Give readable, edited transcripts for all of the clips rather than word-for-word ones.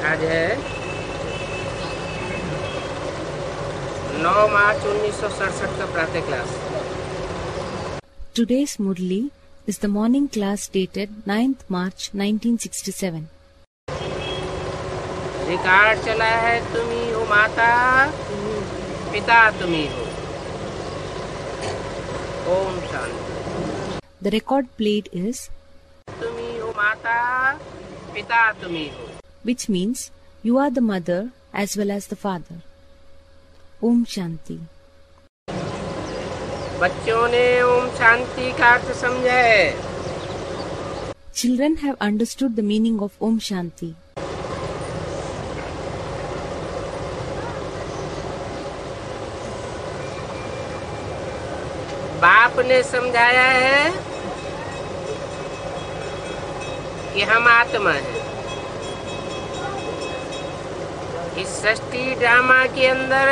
आज है 9 मार्च 1967 का प्रातः class. Today's Murli is the morning class dated 9th March 1967. Record चला है, तुम्ही हो माता, पिता तुम्ही हो। Om Shanti. The record played is तुम्ही हो माता, पिता तुम्ही हो, which means you are the mother as well as the father. Om Shanti. बच्चों ने ओम शांति का अर्थ समझा है। Children have understood the meaning of Om Shanti. बाप ने समझाया है कि हम आत्मा हैं। इस सृष्टि ड्रामा के अंदर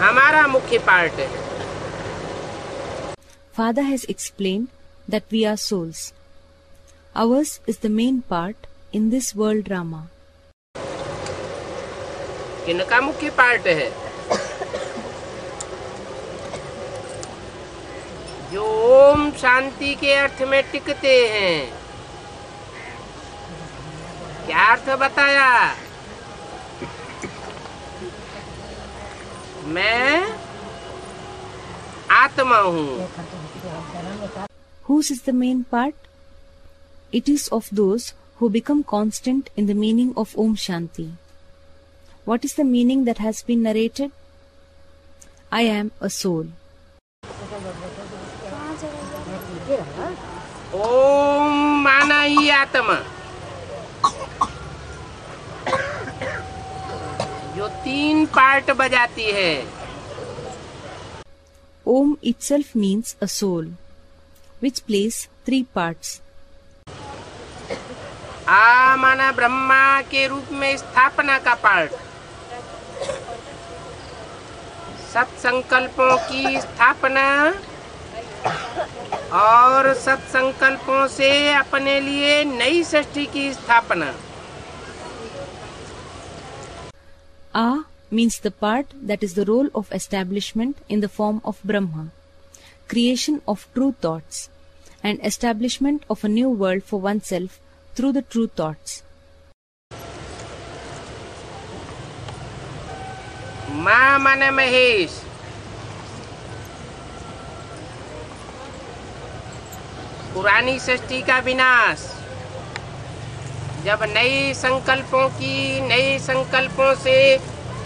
हमारा मुख्य पार्ट है। Father has explained that we are souls. Ours is the main part in this world drama. किनका मुख्य पार्ट है? जो ओम शांति के अर्थ में टिकते हैं। क्या अर्थ बताया? मैं आत्मा हूँ। Whose is the main part? It is of those who become constant in the meaning of Om Shanti. What is the meaning that has been narrated? I am a soul. ओम माना ही आत्मा, जो 3 पार्ट बजाती है। Om itself means a soul, which plays 3 parts. आ माना ब्रह्मा के रूप में स्थापना का पार्ट, सत्संकल्पों की स्थापना और सत्संकल्पों से अपने लिए नई सृष्टि की स्थापना। A means the part that is the role of establishment in the form of Brahma, creation of true thoughts, and establishment of a new world for oneself through the true thoughts. माँ माने महेश, पुरानी सृष्टि का विनाश। जब नई संकल्पों से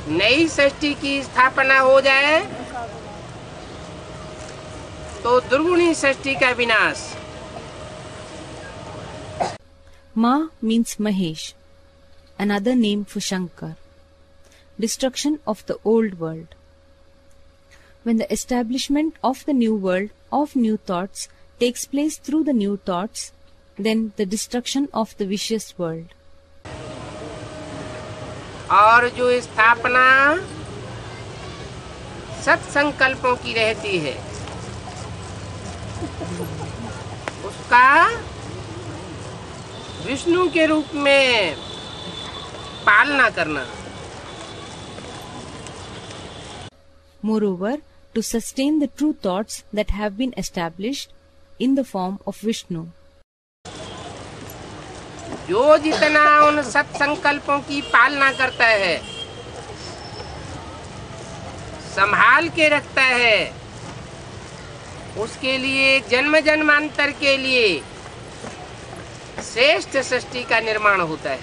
नई सृष्टि की स्थापना हो जाए तो दुर्गुणी सृष्टि का विनाश। Ma means Mahesh, another name for Shankar, destruction of the old world. When the establishment of the new world of new thoughts takes place through the new thoughts, then the destruction of the vicious world. और जो स्थापना सत्संकल्पों की रहती है, उसका विष्णु के रूप में पालना करना। Moreover, to sustain the true thoughts that have been established in the form of Vishnu. जो जितना उन सत्संकल्पों की पालना करता है, संभाल के रखता है, उसके लिए जन्म जन्मांतर के लिए श्रेष्ठ सृष्टि का निर्माण होता है।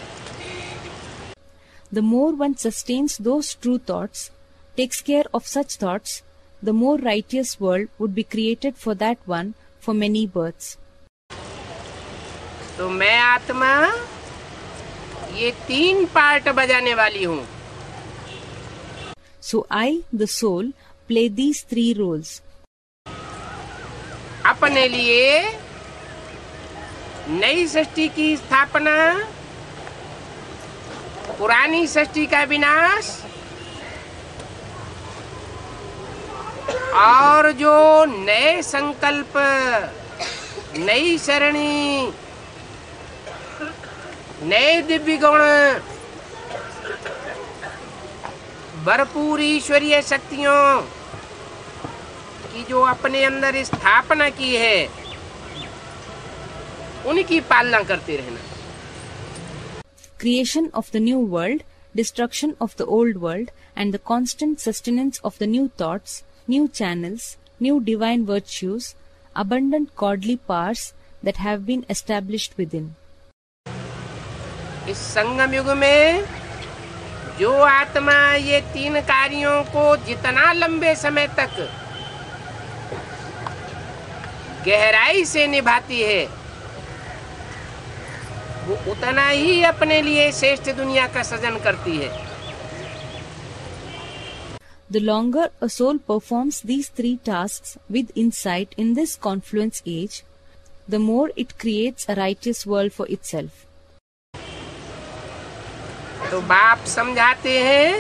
The more one sustains those true thoughts, takes care of such thoughts, the more righteous world would be created for that one for many births. तो मैं आत्मा ये 3 पार्ट बजाने वाली हूँ। So I, the soul, play these 3 roles. अपने लिए नई सृष्टि की स्थापना, पुरानी सृष्टि का विनाश और जो नए संकल्प, नई सरणी नए दिव्य गुण, भरपूर ईश्वरीय शक्तियों की जो अपने अंदर स्थापना की है, उनकी पालना करते रहना। Creation of the new world, destruction of the old world, and the constant sustenance of the new thoughts, new channels, new divine virtues, abundant godly powers that have been established within. इस संगम युग में जो आत्मा ये तीन कार्यों को जितना लंबे समय तक गहराई से निभाती है, वो उतना ही अपने लिए श्रेष्ठ दुनिया का सृजन करती है। The longer a soul performs these three tasks with insight in this confluence age, the more it creates a righteous world for itself. तो बाप समझाते हैं,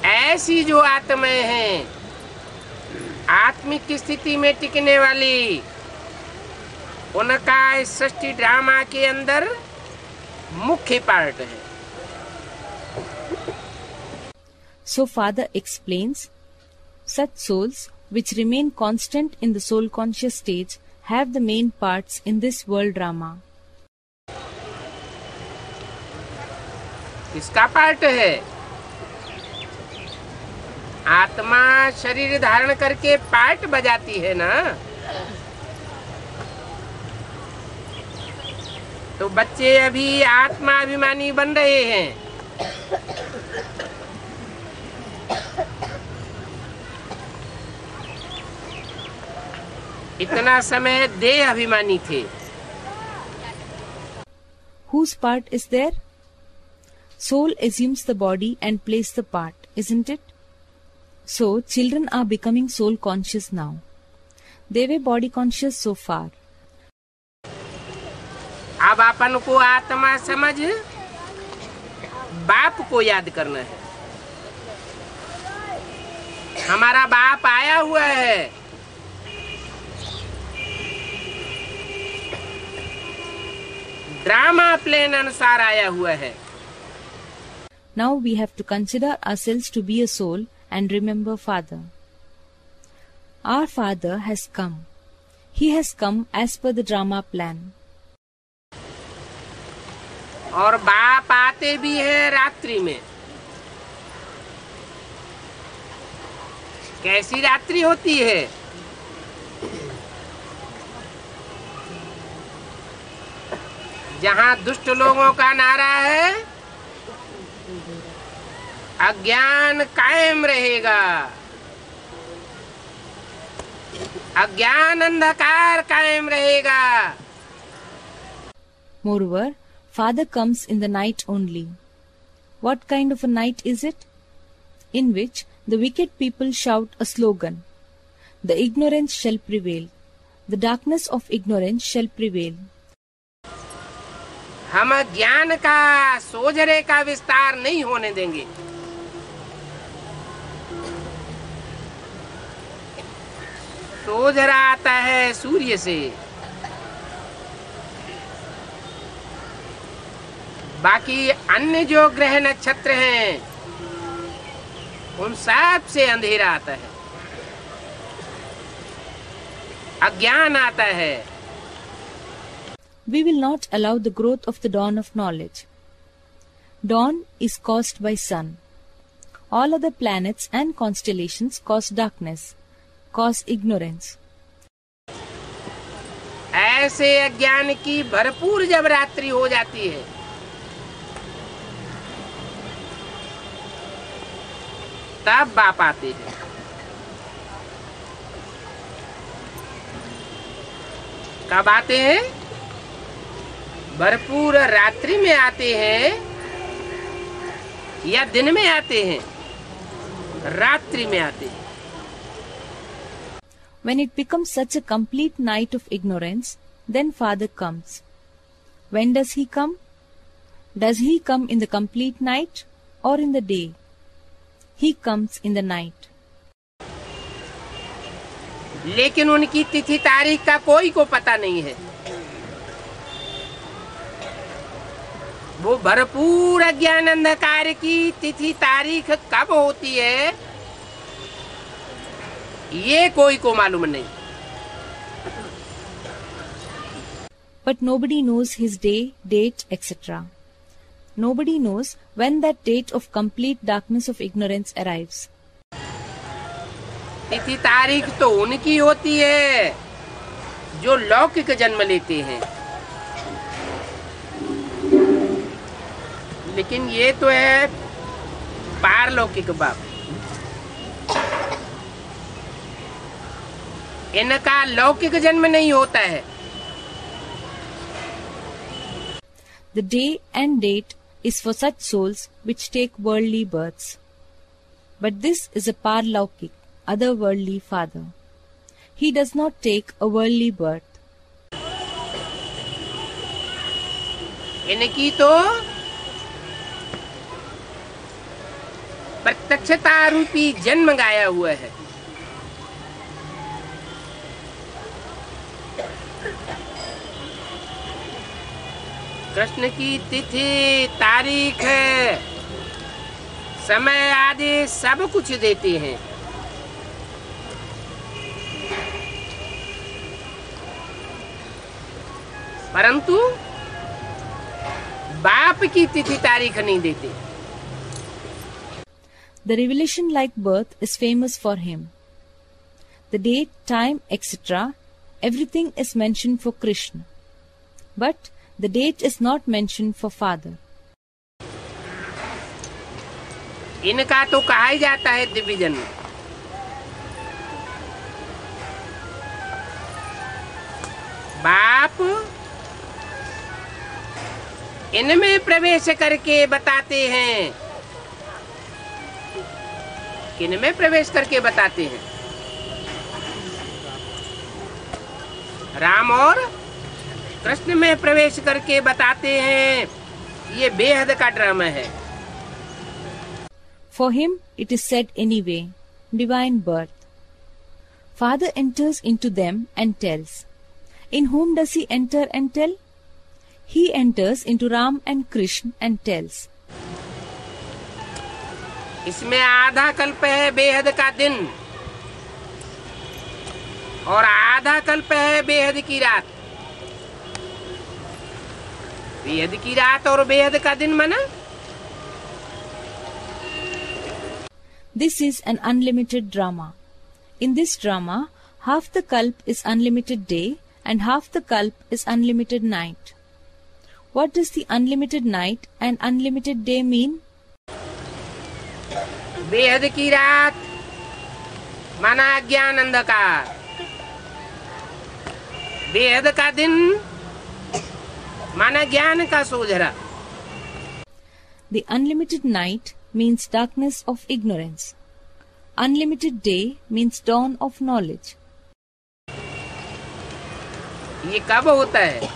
ऐसी जो आत्माएं हैं, आत्मिक स्थिति में टिकने वाली, उनका इस सृष्टि ड्रामा के अंदर मुख्य पार्ट है। So Father explains, such souls which remain constant in the soul conscious stage have the main parts in this world drama. किसका पार्ट है? आत्मा शरीर धारण करके पार्ट बजाती है ना। तो बच्चे अभी आत्मा अभिमानी बन रहे हैं। इतना समय देह अभिमानी थे। Whose part is there? Soul assumes the body and plays the part, isn't it? So, children are becoming soul conscious now. They were body conscious so far. अब अपन को आत्मा समझ बाप को याद करना है। हमारा बाप आया हुआ है। ड्रामा प्लेन अनुसार आया हुआ है। Now we have to consider ourselves to be a soul and remember Father. Our Father has come. He has come as per the drama plan. और बाप आते भी है रात्रि में। कैसी रात्रि होती है? जहाँ दुष्ट लोगों का नारा है, अज्ञान कायम रहेगा, अज्ञान अंधकार कायम रहेगा। Moreover, Father comes in the night only. What kind of a night is it? In which the wicked people shout a slogan, "The ignorance shall prevail. The darkness of ignorance shall prevail." हम ज्ञान का सोझरे का विस्तार नहीं होने देंगे। सोझरा आता है सूर्य से, बाकी अन्य जो ग्रह नक्षत्र हैं, उन सब से अंधेरा आता है, अज्ञान आता है। We will not allow the growth of the dawn of knowledge. Dawn is caused by sun. All other planets and constellations cause darkness, cause ignorance. ऐसे अज्ञान की भरपूर जब रात्रि हो जाती है, तब बाप आते हैं। कब आते हैं? भरपूर रात्रि में आते हैं या दिन में आते हैं? रात्रि में आते हैं। When it becomes such a complete night of ignorance, then Father comes. When does he come? Does he come in the complete night or in the day? He comes in the night. लेकिन उनकी तिथि तारीख का कोई को पता नहीं है। वो भरपूर अज्ञान अंधकार की तिथि तारीख कब होती है, ये कोई को मालूम नहीं। But nobody knows his day, date, etc. Nobody knows when that date of complete darkness of ignorance arrives. तिथि तारीख तो उनकी होती है जो लौकिक जन्म लेते हैं, लेकिन ये तो है पारलौकिक बाप। इनका लौकिक जन्म नहीं होता है। The day and date is for such souls which take worldly births. But this is a parlaukik, otherworldly father. He does not take a worldly birth. इनकी तो प्रत्यक्षता रूपी जन्म गाया हुआ है। कृष्ण की तिथि तारीख है, समय आदि सब कुछ देते हैं, परंतु बाप की तिथि तारीख नहीं देते। The revelation like birth is famous for him. The date, time, etc. everything is mentioned for Krishna. But the date is not mentioned for father. इनका तो कहा ही जाता है दिव्य जन्म। बाप इनमें प्रवेश करके बताते हैं। किनमें प्रवेश करके बताते हैं? राम और कृष्ण में प्रवेश करके बताते हैं। ये बेहद का ड्रामा है। For him it is said anyway, divine birth. Father enters into them and tells. In whom does he enter and tell? He enters into Ram and Krishna and tells. इसमें आधा कल्प है बेहद का दिन और आधा कल्प है बेहद की रात। बेहद की रात और बेहद का दिन माना? This is an unlimited drama. In this drama, half the kalp is unlimited day and half the kalp is unlimited night. What does the unlimited night and unlimited day mean? बेहद की रात माना ज्ञान अंधकार, बेहद का दिन माना ज्ञान का सोझरा। The unlimited night means darkness of ignorance. Unlimited day means dawn of knowledge. ये कब होता है?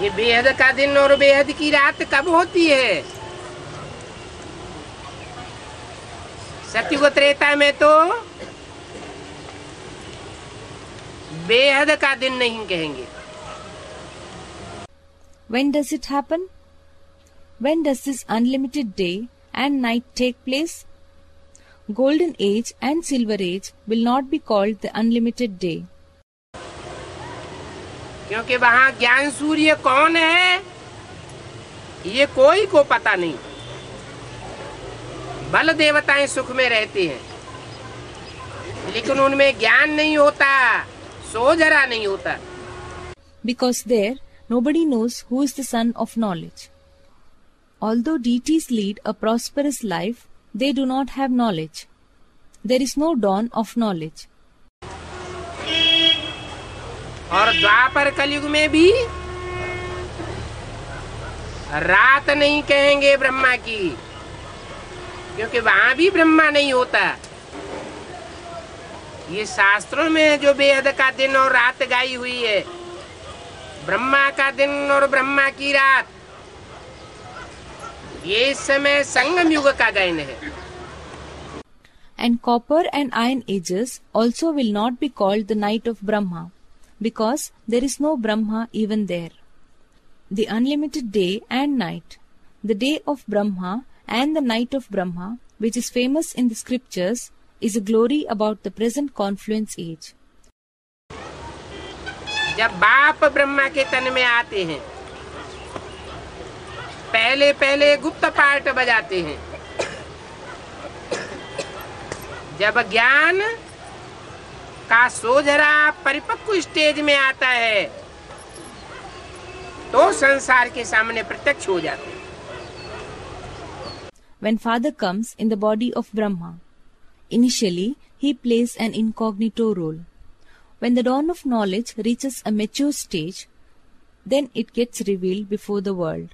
ये बेहद का दिन और बेहद की रात कब होती है? सत्युग त्रेता में तो बेहद का दिन नहीं कहेंगे। When does it happen? When does this unlimited day and night take place? Golden age and silver age will not be called the unlimited day. क्योंकि वहाँ ज्ञान सूर्य कौन है ये कोई को पता नहीं। बल देवताएं सुख में रहते हैं, लेकिन उनमें ज्ञान नहीं होता, सोझरा नहीं होता। Because there nobody knows who is the son of knowledge. Although deities lead a prosperous life, they do not have knowledge. There is no dawn of knowledge. और द्वापर कलयुग में भी रात नहीं कहेंगे ब्रह्मा की, क्योंकि वहां भी ब्रह्मा नहीं होता। ये शास्त्रों में जो बेहद का दिन और रात गाई हुई है, ब्रह्मा का दिन और ब्रह्मा की रात, ये इस समय संगम युग का गायन है। And copper and iron ages also will not be called the night of Brahma, because there is no Brahma even there. the unlimited day and night, the day of Brahma and the night of Brahma, which is famous in the scriptures, is a glory about the present Confluence Age. जब बाप ब्रह्मा के तन में आते हैं, पहले पहले गुप्त पार्ट बजाते हैं। जब ज्ञान का सोझरा परिपक्व स्टेज में आता है, तो संसार के सामने प्रत्यक्ष हो जाते हैं। When Father comes in the body of Brahma, initially he plays an incognito role. When the dawn of knowledge reaches a mature stage, then it gets revealed before the world.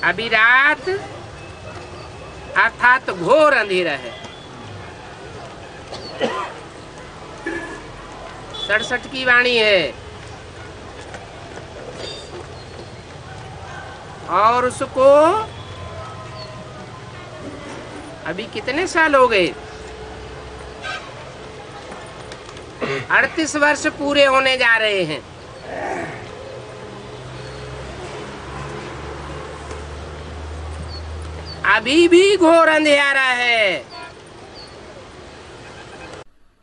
अभी रात अर्थात घोर अंधेरा है। 67 की वाणी है और उसको अभी कितने साल हो गए? 38 वर्ष पूरे होने जा रहे हैं। अभी भी घोर अंधेरा है।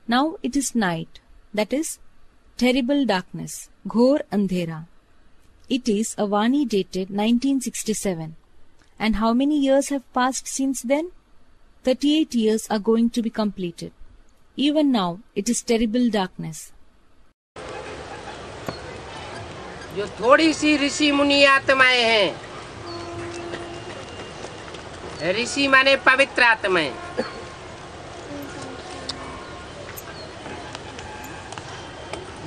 Now it is night, that is terrible darkness, ghor andhera. It is a Vani dated 1967. And how many years have passed since then? 38 years are going to be completed. Even now it is terrible darkness. जो थोड़ी सी ऋषि मुनि आत्माएं हैं, ऋषि माने पवित्र आत्माएं,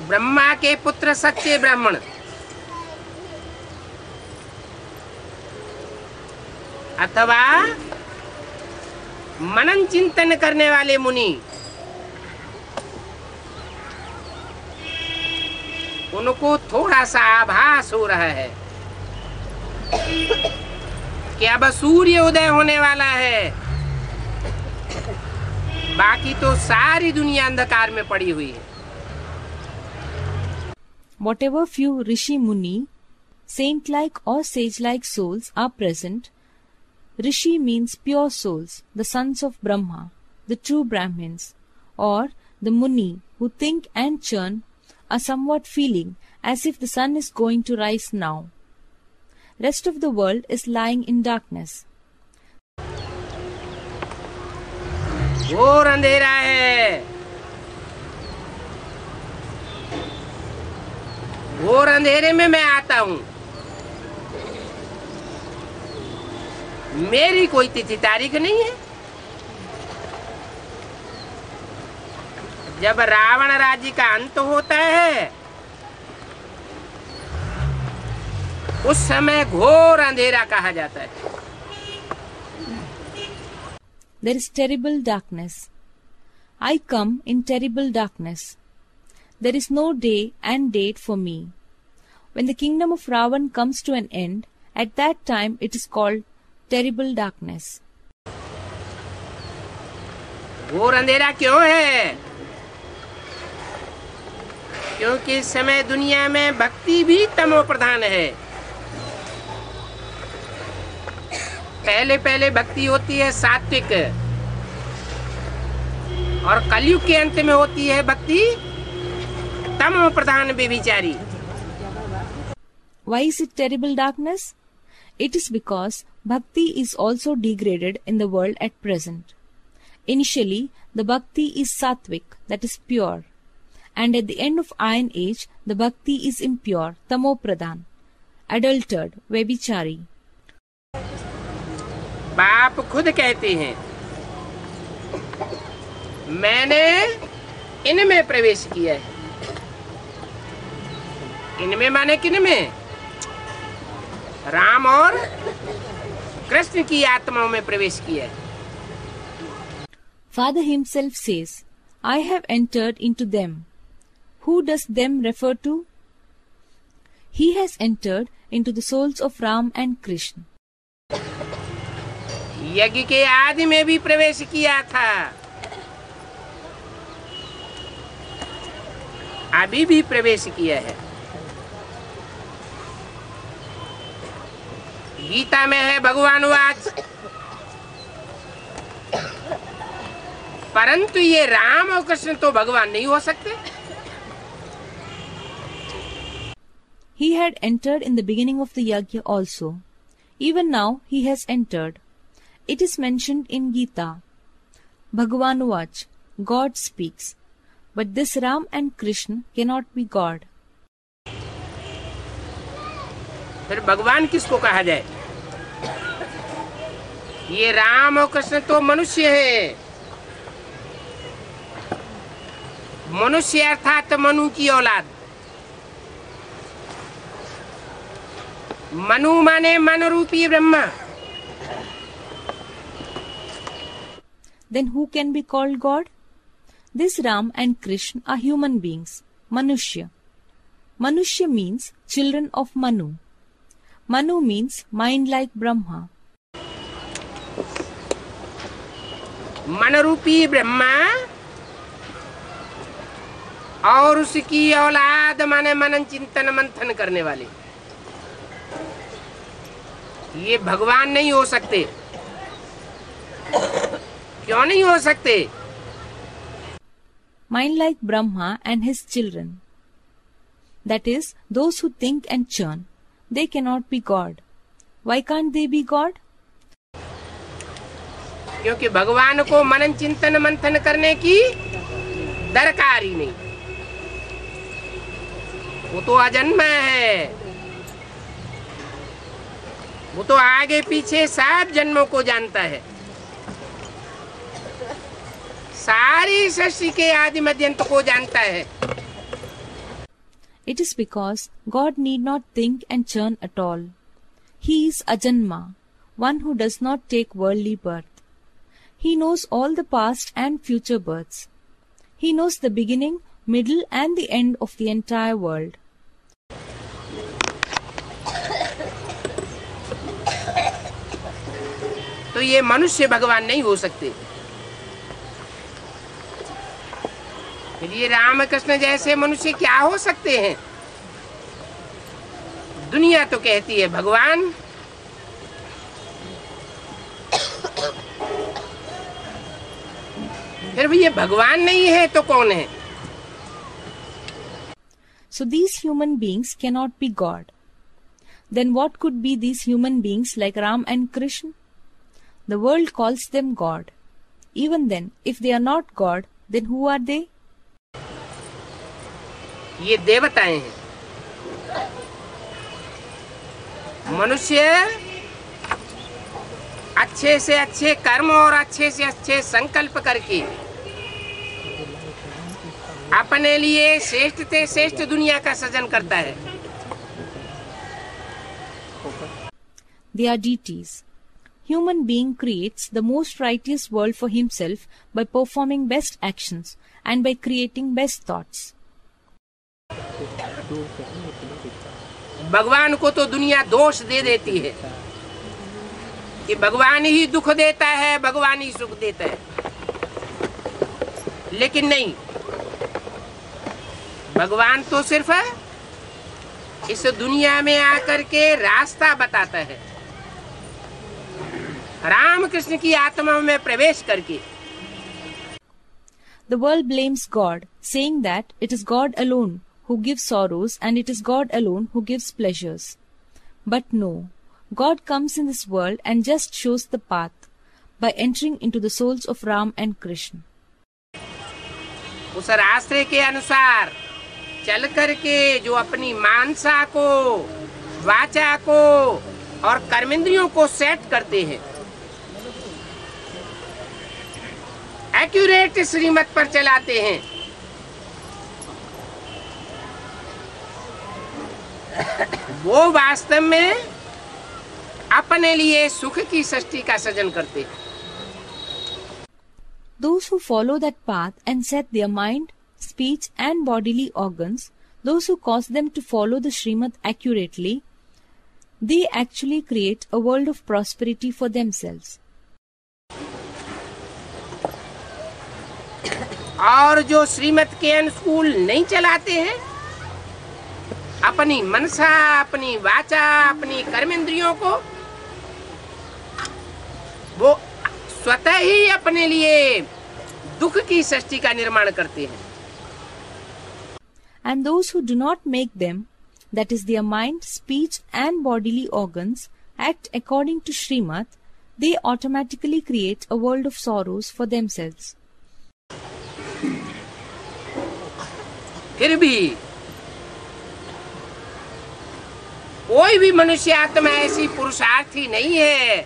ब्रह्मा के पुत्र सच्चे ब्राह्मण, अथवा मनन चिंतन करने वाले मुनि, उनको थोड़ा सा आभास हो रहा है कि अब सूर्य उदय होने वाला है। बाकी तो सारी दुनिया अंधकार में पड़ी हुई है। Whatever few Rishi Muni, saint-like or sage-like souls are present, Rishi means pure souls, the sons of Brahma, the true Brahmins, or the Muni who think and churn, are somewhat feeling as if the sun is going to rise now. Rest of the world is lying in darkness. घोर अंधेरा है। घोर अंधेरे में मैं आता हूँ। मेरी कोई तिथि तारीख नहीं है। जब रावण राज्य का अंत होता है, उस समय घोर अंधेरा कहा जाता है। There is terrible darkness. I come in terrible darkness. There is no day and date for me. When the kingdom of Ravan comes to an end, at that time it is called terrible darkness. घोर अंधेरा क्यों है? क्योंकि इस समय दुनिया में भक्ति भी तमो प्रधान है। पहले पहले भक्ति होती है सात्विक, और कलयुग के अंत में होती है भक्ति तमो प्रधान व्यभिचारी। Why is it terrible darkness? It is because bhakti is also degraded in the world at present. Initially, the bhakti is sattvic, that is pure, and at the end of Iron Age, the bhakti is impure, tamo pradhan, adulterated, व्यभिचारी। बाप खुद कहते हैं, मैंने इनमें प्रवेश किया है। इनमें माने किनमें? राम और कृष्ण की आत्माओं में प्रवेश किया है। Father himself says, I have entered into them. Who does them refer to? He has entered into the souls of Ram and Krishna. यज्ञ के आदि में भी प्रवेश किया था, अभी भी प्रवेश किया है। गीता में है भगवान वाच, परंतु ये राम और कृष्ण तो भगवान नहीं हो सकते। He had entered in the beginning of the yajna also. Even now he has entered. It is mentioned in Gita. Bhagavan Vach, God speaks. But this Ram and Krishna cannot be God. फिर भगवान किसको कहा जाए? ये राम और कृष्ण तो मनुष्य हैं। मनुष्य अर्थात मनु की औलाद। मनु माने मन रूपी Brahma. Then who can be called God? This Ram and Krishna are human beings, Manushya. Manushya means children of Manu. Manu means mind like Brahma. मन रूपी ब्रह्मा और उसकी औलाद माने मनन चिंतन मंथन करने वाले, ये भगवान नहीं हो सकते। क्यों नहीं हो सकते? Mind like Brahma and his children. That is, those who think and churn. They cannot be God. Why can't they be God? क्योंकि भगवान को मनन चिंतन मंथन करने की दरकार ही नहीं। वो तो अजन्मा है। वो तो आगे पीछे सब जन्मों को जानता है। सारी सृष्टि के आदि मध्यंत को जानता है। It is because God need not think and churn at all. He is Ajanma, one who does not take worldly birth. He knows all the past and future births. He knows the beginning, middle and the end of the entire world. तो ये मनुष्य भगवान नहीं हो सकते। फिर ये राम कृष्ण जैसे मनुष्य क्या हो सकते हैं? दुनिया तो कहती है भगवान, फिर भी ये भगवान नहीं है तो कौन है? So these human beings cannot be God. Then what could be these human beings like Ram and Krishna? The world calls them God. Even then, if they are not God, then who are they? ये देवताएं हैं। मनुष्य अच्छे से अच्छे कर्म और अच्छे से अच्छे संकल्प करके अपने लिए श्रेष्ठ से श्रेष्ठ दुनिया का सृजन करता है। They are deities. Human being creates the most righteous world for himself by performing best actions and by creating best thoughts. भगवान को तो दुनिया दोष दे देती है कि भगवान ही दुख देता है, भगवान ही सुख देता है। लेकिन नहीं, भगवान तो सिर्फ इस दुनिया में आकर के रास्ता बताता है। राम कृष्ण की आत्मा में प्रवेश करके। The world blames God, saying that it is God alone who gives sorrows and it is God alone who gives pleasures. But no, God comes in this world and just shows the path by entering into the souls of Ram and Krishna. उस रास्ते के अनुसार चल करके जो अपनी मानसा को, वाचा को और कर्मेंद्रियों को सेट करते हैं, एक्यूरेट श्रीमत पर चलाते हैं, वो वास्तव में अपने लिए सुख की सृष्टि का सृजन करते हैं। Those who follow that path and set their mind, speech and bodily organs, those who cause them to follow the Srimad accurately, they actually create a world of prosperity for themselves. और जो श्रीमत के अनुकूल नहीं चलाते हैं, अपनी मनसा, अपनी वाचा, अपनी कर्मेंद्रियों को, वो स्वतः ही अपने लिए दुख की सृष्टि का निर्माण करते हैं। And those who do not make them, that is their mind, speech and bodily organs, act according to Srimad, they automatically create a world of sorrows for themselves. फिर भी कोई भी मनुष्य आत्मा ऐसी पुरुषार्थी नहीं है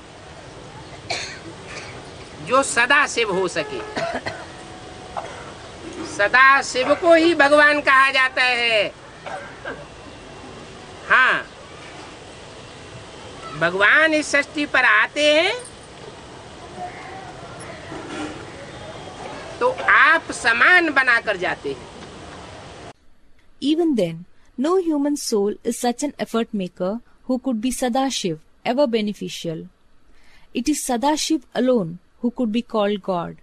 जो सदा शिव हो सके। सदा शिव को ही भगवान कहा जाता है। हाँ, भगवान इस सृष्टि पर आते हैं तो आप समान बनाकर जाते हैं। Even then, no human soul is such an effort maker who could be Sadashiv, ever beneficial. It is Sadashiv alone who could be called God.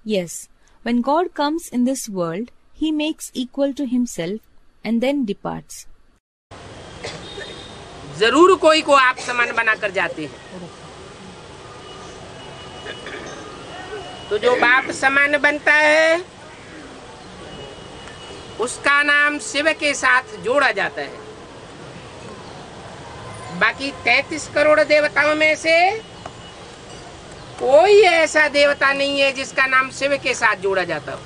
Yes, when God comes in this world, he makes equal to himself and then departs. जरूर कोई को आप समान बनाकर जाते हैं। तो जो बाप समान बनता है उसका नाम शिव के साथ जोड़ा जाता है। बाकी 33 करोड़ देवताओं में से कोई ऐसा देवता नहीं है जिसका नाम शिव के साथ जोड़ा जाता हो।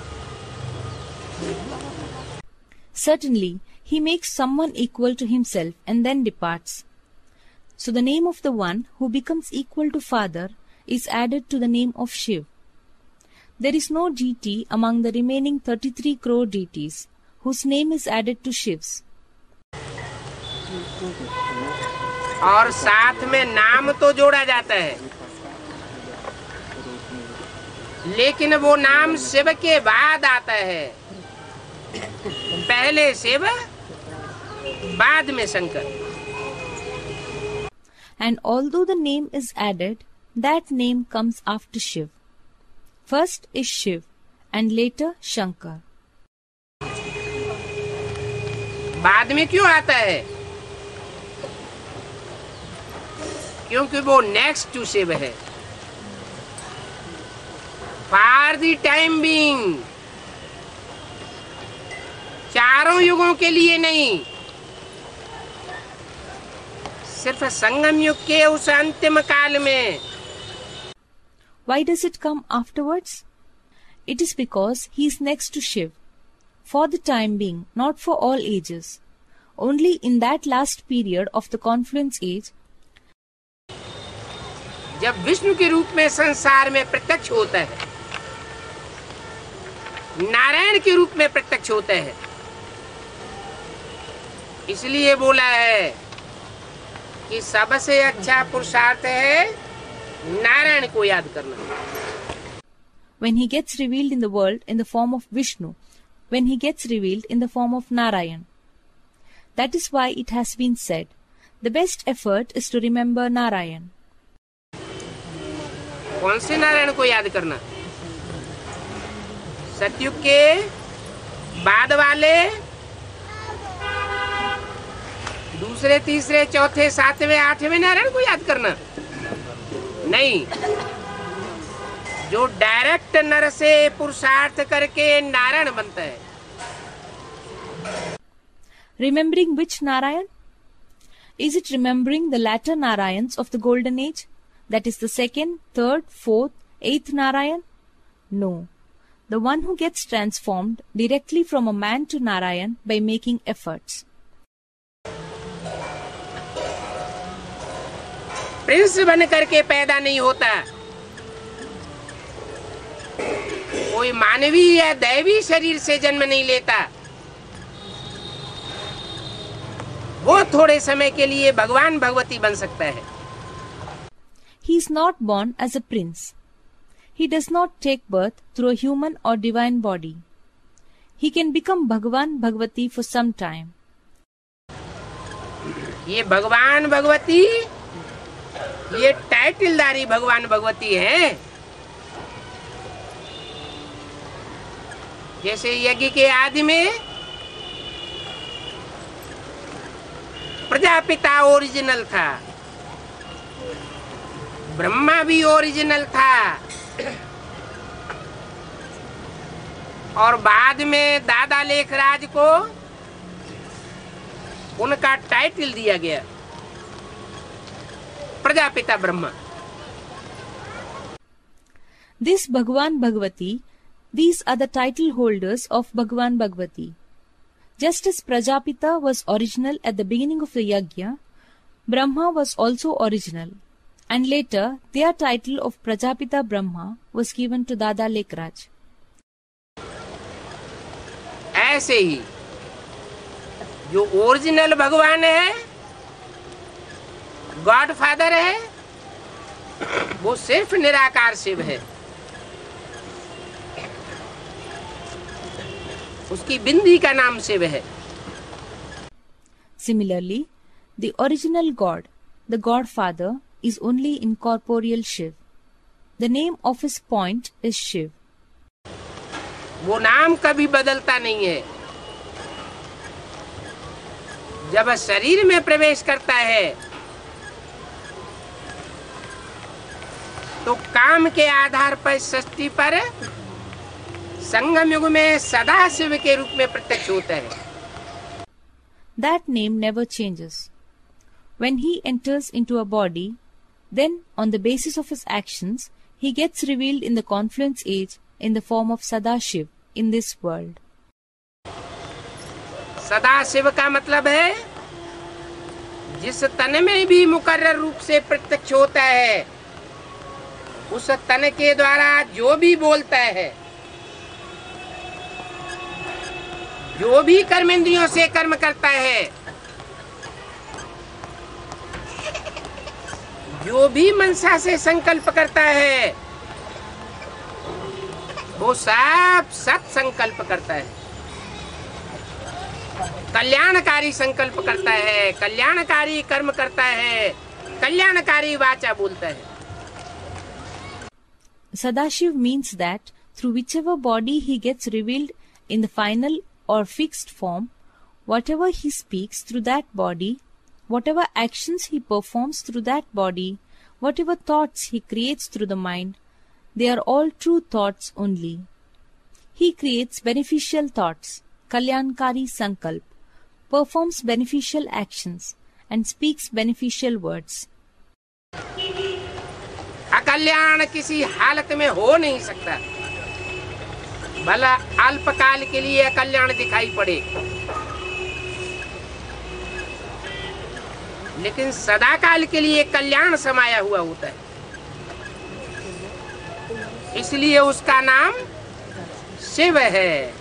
Certainly, he makes someone equal to himself and then departs. So the name of the one who becomes equal to Father is added to the name of Shiv. There is no deity among the remaining 33 crore deities whose name is added to Shiv's. और साथ में नाम तो जोड़ा जाता है, लेकिन वो नाम शिव के बाद आता है। पहले शिव, बाद में Shankar. And although the name is added, that name comes after Shiv. First is Shiv and later Shankar. बाद में क्यों आता है? क्योंकि वो नेक्स्ट टू शिव है। फॉर द टाइम बीइंग, चारों युगों के लिए नहीं, सिर्फ संगम युग के उस अंतिम काल में। Why does it come afterwards? It is because he is next to Shiv. For the time being, not for all ages. Only in that last period of the Confluence Age, जब विष्णु के रूप में संसार में प्रत्यक्ष होता है, नारायण के रूप में प्रत्यक्ष होता है, इसलिए बोला है कि सबसे अच्छा पुरुषार्थ है नारायण को याद करना। when he gets revealed in the world in the form of Vishnu, when he gets revealed in the form of Narayan. That is why it has been said, the best effort is to remember Narayan. कौन से नारायण को याद करना? सतयुग के बाद वाले, दूसरे, तीसरे, चौथे, सातवें, आठवें नारायण को याद करना? नहीं, जो डायरेक्ट नर से पुरुषार्थ करके नारायण बनता है। Remembering which Narayan? Is it remembering the latter Narayans of the Golden Age? That is the second, third, fourth, eighth Narayan? No. The one who gets transformed directly from a man to Narayan by making efforts. Prince बन करके पैदा नहीं होता। कोई मानवी या दैवी शरीर से जन्म नहीं लेता। वो थोड़े समय के लिए भगवान भगवती बन सकता है। He is not born as a prince. He does not take birth through a human or divine body. He can become Bhagavan Bhagavati for some time. ये भगवान भगवती, ये टाइटलदारी भगवान भगवती है। जैसे यज्ञ के आदि में प्रजापिता ओरिजिनल था, ब्रह्मा भी ओरिजिनल था और बाद में दादा लेखराज को उनका टाइटल दिया गया Prajapita Brahma. This Bhagwan Bhagavati, these are the title holders of Bhagwan Bhagavati. Just as Prajapita was original at the beginning of the Yajna, Brahma was also original, and later their title of Prajapita Brahma was given to Dada Lekraj. ऐसे ही जो original भगवान है, God father है, वो सिर्फ निराकार शिव है। उसकी बिंदी का नाम शिव है। Similarly, the original God, the Godfather, is only incorporeal Shiv. The name of his point is Shiv. वो नाम कभी बदलता नहीं है। जब शरीर में प्रवेश करता है तो काम के आधार पर सृष्टि पर संगम युग में सदा शिव के रूप में प्रत्यक्ष होता है। That name never changes. When he enters into a body, then on the basis of his actions, he gets revealed in the Confluence Age in the form of Sadashiv in this world. Sadashiv का मतलब है जिस तन में भी मुकर्रर रूप से प्रत्यक्ष होता है, उस तन के द्वारा जो भी बोलता है, जो भी कर्मेंद्रियों से कर्म करता है, जो भी मनसा से संकल्प करता है, वो सब सत संकल्प करता है, कल्याणकारी संकल्प करता है, कल्याणकारी कर्म करता है, कल्याणकारी वाचा बोलता है। Sadashiv means that through whichever body he gets revealed in the final or fixed form, whatever he speaks through that body, whatever actions he performs through that body, whatever thoughts he creates through the mind, they are all true thoughts only. He creates beneficial thoughts, kalyankari sankalp, performs beneficial actions, and speaks beneficial words. अकल्याण किसी हालत में हो नहीं सकता। भला अल्पकाल के लिए अकल्याण दिखाई पड़े, लेकिन सदाकाल के लिए कल्याण समाया हुआ होता है। इसलिए उसका नाम शिव है।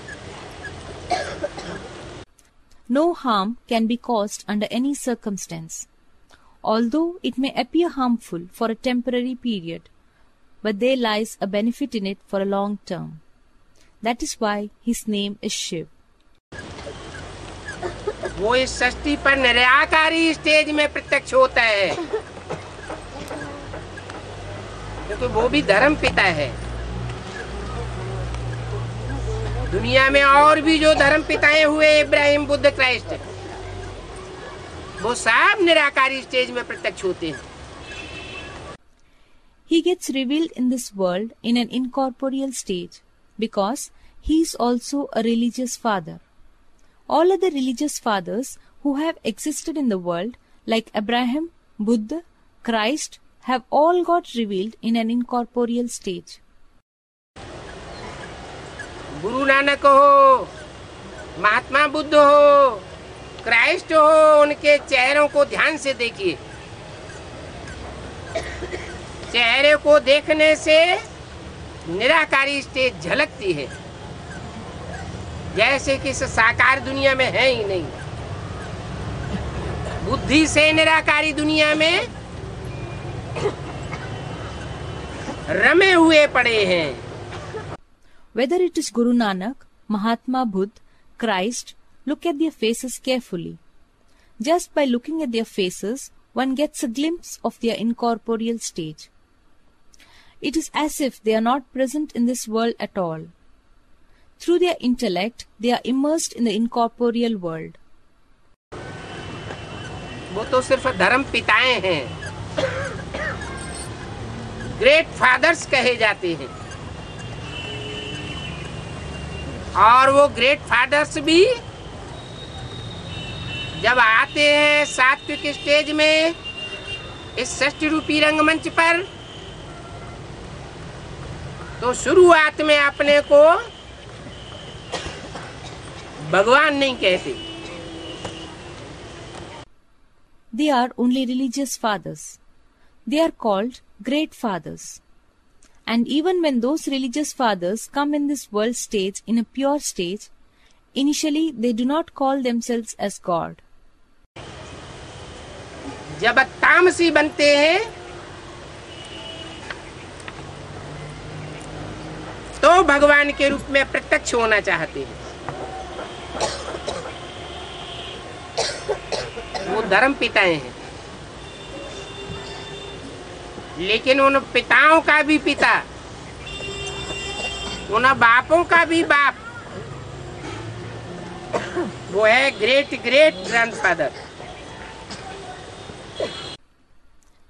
No harm can be caused under any circumstance, although it may appear harmful for a temporary period, but there lies a benefit in it for a long term. That is why his name is Shiv. वो इस सृष्टि पर निराकारी stage में प्रत्यक्ष होता है, क्योंकि वो भी धर्म पिता है। दुनिया में और भी जो धर्म पिताएं हुए, इब्राहिम, बुद्ध, क्राइस्ट, वो सब निराकारी स्टेज में प्रत्यक्ष होते हैं। He gets revealed in this world in an incorporeal stage because he is also a religious father. All other religious fathers who have existed in the world, like Abraham, Buddha, Christ, have all got revealed in an incorporeal stage. Guru Nanak हो, महात्मा बुद्ध हो, Christ हो, उनके चेहरों को ध्यान से देखिए। चेहरे को देखने से निराकारी स्टेज झलकती है, जैसे कि इस साकार दुनिया में है ही नहीं। बुद्धि से निराकारी दुनिया में रमे हुए पड़े हैं। Whether it is Guru Nanak, Mahatma Buddha, Christ, look at their faces carefully. Just by looking at their faces, one gets a glimpse of their incorporeal stage. It is as if they are not present in this world at all. Through their intellect, they are immersed in the incorporeal world. वो तो सिर्फ धर्म पिताएं हैं। Great fathers कहे जाते हैं। और वो ग्रेट फादर्स भी जब आते हैं सात्विक स्टेज में इस षष्ठी रूपी रंगमंच पर, तो शुरुआत में अपने को भगवान नहीं कहते। They are only religious fathers. They are called great fathers. And even when those religious fathers come in this world stage in a pure stage, initially they do not call themselves as God. जब तामसी बनते हैं तो भगवान के रूप में प्रत्यक्ष होना चाहते हैं। वो धर्म पिताएं हैं, लेकिन उन पिताओं का भी पिता, उन बापों का भी बाप, वो है great great grandfather.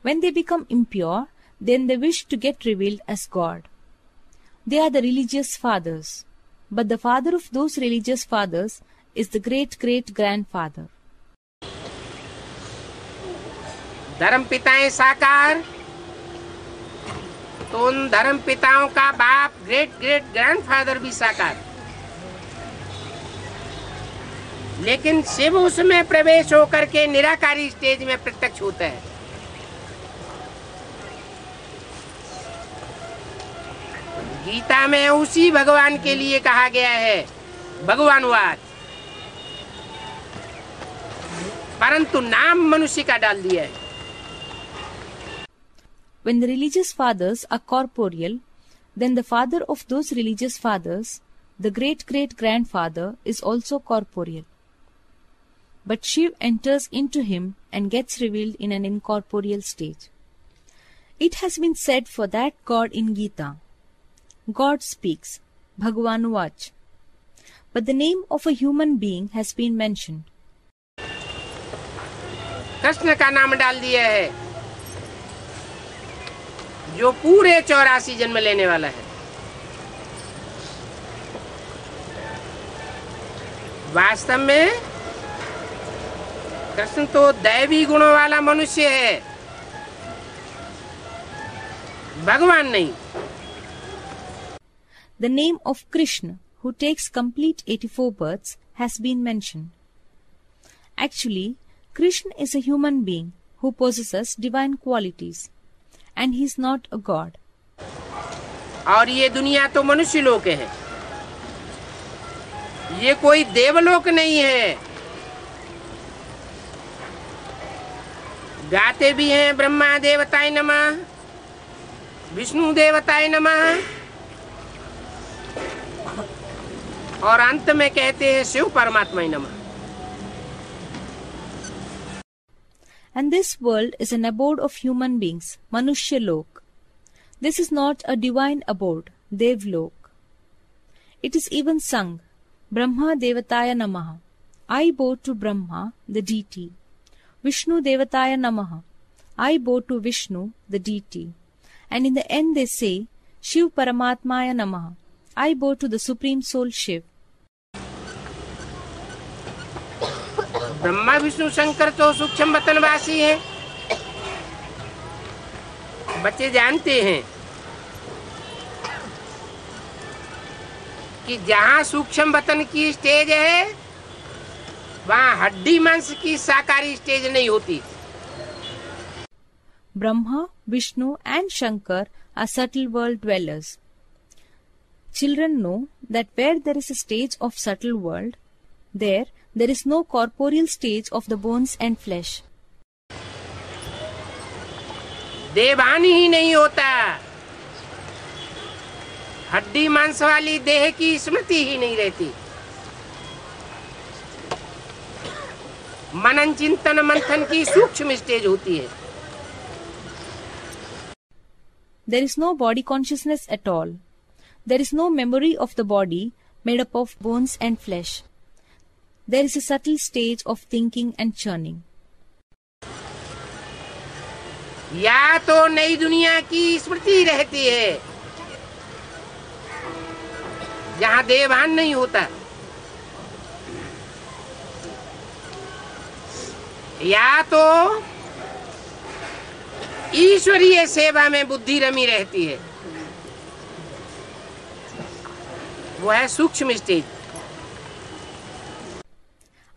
When they become impure, then they wish to get revealed as God. They are the religious fathers, but the father of those religious fathers is the great-great-grandfather. धर्म पिताएं साकार, तो उन धर्म पिताओं का बाप ग्रेट ग्रेट ग्रैंडफादर भी साकार। लेकिन शिव उसमें प्रवेश होकर के निराकारी स्टेज में प्रत्यक्ष होता है। गीता में उसी भगवान के लिए कहा गया है भगवानवाद, परंतु नाम मनुष्य का डाल दिया है। When the religious fathers are corporeal, then the father of those religious fathers, the great-great-grandfather, is also corporeal. But Shiv enters into him and gets revealed in an incorporeal stage. It has been said for that God in Gita, God speaks, Bhagavan Vach. But the name of a human being has been mentioned. Krishna का नाम डाल दिया है, जो पूरे 84 जन्म लेने वाला है। वास्तव में कृष्ण तो दैवी गुणों वाला मनुष्य है, भगवान नहीं। The name of Krishna, who takes complete 84 births, has been mentioned. Actually, Krishna is a human being who possesses divine qualities, and he is not a god. और ये दुनिया तो मनुष्य लोक है, ये कोई देवलोक नहीं है। गाते भी हैं ब्रह्मा देवताय नमः, विष्णु देवताय नमः, और अंत में कहते हैं शिव परमात्माय नमः। And this world is an abode of human beings, Manushya Lok. This is not a divine abode, Dev Lok. It is even sung, Brahma Devataya Namaha. I bow to Brahma, the deity. Vishnu Devataya Namaha. I bow to Vishnu, the deity. And in the end they say, Shiv Paramatmaya Namaha. I bow to the Supreme Soul Shiv. Brahma Vishnu Shankar तो सूक्ष्म वतनवासी हैं। बच्चे जानते हैं कि जहाँ सूक्ष्म वतन की स्टेज है, वहाँ हड्डी मांस की साकारी स्टेज नहीं होती। Brahma, Vishnu and Shankar are subtle world dwellers. Children know that where there is a stage of subtle world, there is no corporeal stage of the bones and flesh. देवानी ही नहीं होता, हड्डी मांस वाली देह की स्मृति ही नहीं रहती। मनन चिंतन मंथन की सूक्ष्म स्टेज होती है। There is no body consciousness at all. There is no memory of the body made up of bones and flesh. There is a subtle stage of thinking and churning. या तो नई दुनिया की स्मृति रहती है जहां देहभान नहीं होता, या तो ईश्वरीय सेवा में बुद्धि रमी रहती है, वो है सूक्ष्म stage.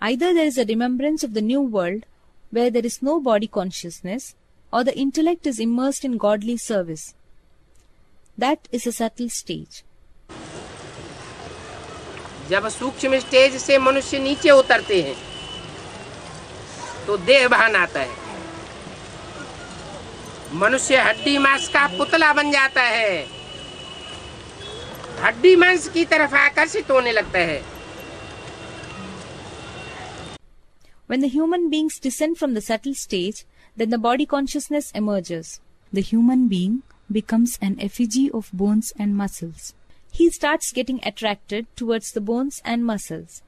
Either there is a remembrance of the new world where there is no body consciousness, or the intellect is immersed in godly service. That is a subtle stage. जब सूक्ष्म स्टेज से मनुष्य नीचे उतरते हैं तो देह भान आता है, मनुष्य हड्डी मांस का पुतला बन जाता है, हड्डी मांस की तरफ आकर्षित होने लगता है। When the human beings descend from the subtle stage, then the body consciousness emerges. The human being becomes an effigy of bones and muscles. He starts getting attracted towards the bones and muscles.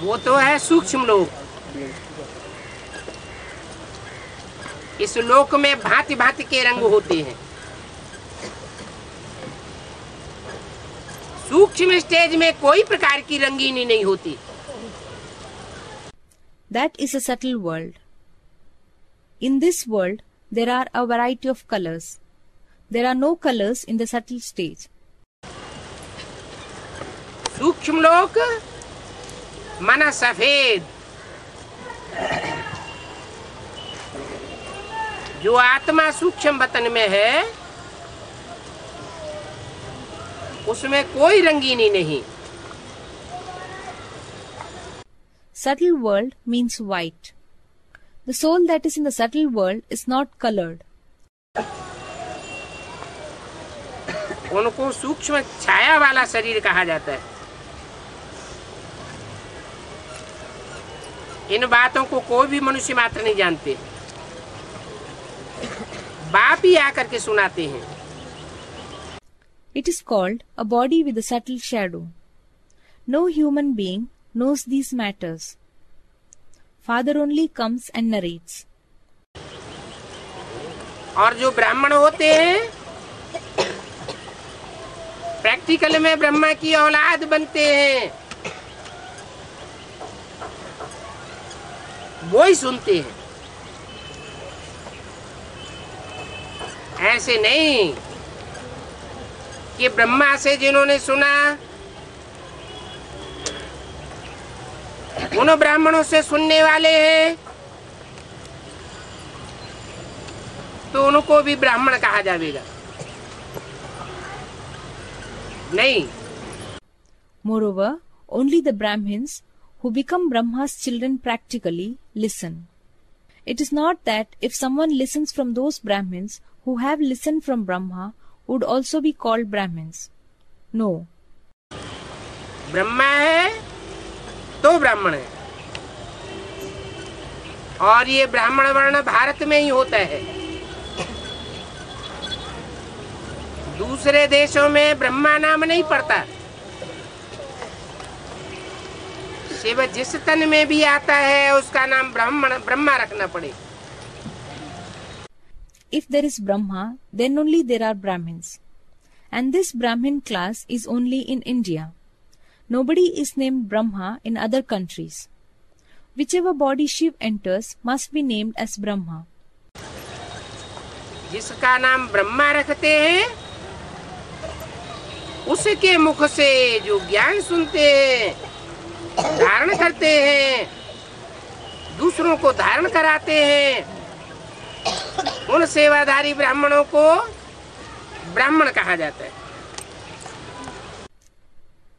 वो तो है सूक्ष्म लोक। इस लोक में भांति भांति के रंग होते हैं। सूक्ष्म स्टेज में कोई प्रकार की रंगीनी नहीं होती। That is a subtle world. In this world, there are a variety of colors. There are no colors in the subtle stage. सूक्ष्म लोक माना सफेद, जो आत्मा सूक्ष्म वतन में है उसमें कोई रंगीनी नहीं। Subtle world means white. The soul that is in the subtle world is not colored. उनको सूक्ष्म छाया वाला शरीर कहा जाता है। इन बातों को कोई भी मनुष्य मात्र नहीं जानते, बाप ही आकर के सुनाते हैं। It is called a body with a subtle shadow. No human being knows these matters. Father only comes and narrates. और जो ब्राह्मण होते हैं प्रैक्टिकल में ब्रह्मा की औलाद बनते हैं, वो ही सुनते हैं। ऐसे नहीं कि ब्रह्मा से जिन्होंने सुना उन ब्राह्मणों से सुनने वाले हैं तो उनको भी ब्राह्मण कहा जाएगा, नहीं। Moreover, only the Brahmins who become Brahma's children practically listen. It is not that if someone listens from those Brahmins who have listened from Brahma would also be called Brahmins. No. Brahma है तो ब्राह्मण है, और ये ब्राह्मण वर्ण भारत में ही होता है। दूसरे देशों में ब्रह्मा नाम नहीं पड़ता, शिव जिस तन में भी आता है उसका नाम ब्रह्मा रखना पड़े। If there is Brahma, then only there are Brahmins. And this Brahmin class is only in India. Nobody is named Brahma in other countries. Whichever body Shiv enters must be named as Brahma. जिसका नाम ब्रह्मा रखते हैं उसके मुख से जो ज्ञान सुनते हैं, धारण करते हैं, दूसरों को धारण कराते हैं, उन सेवाधारी ब्राह्मणों को ब्राह्मण कहा जाता है।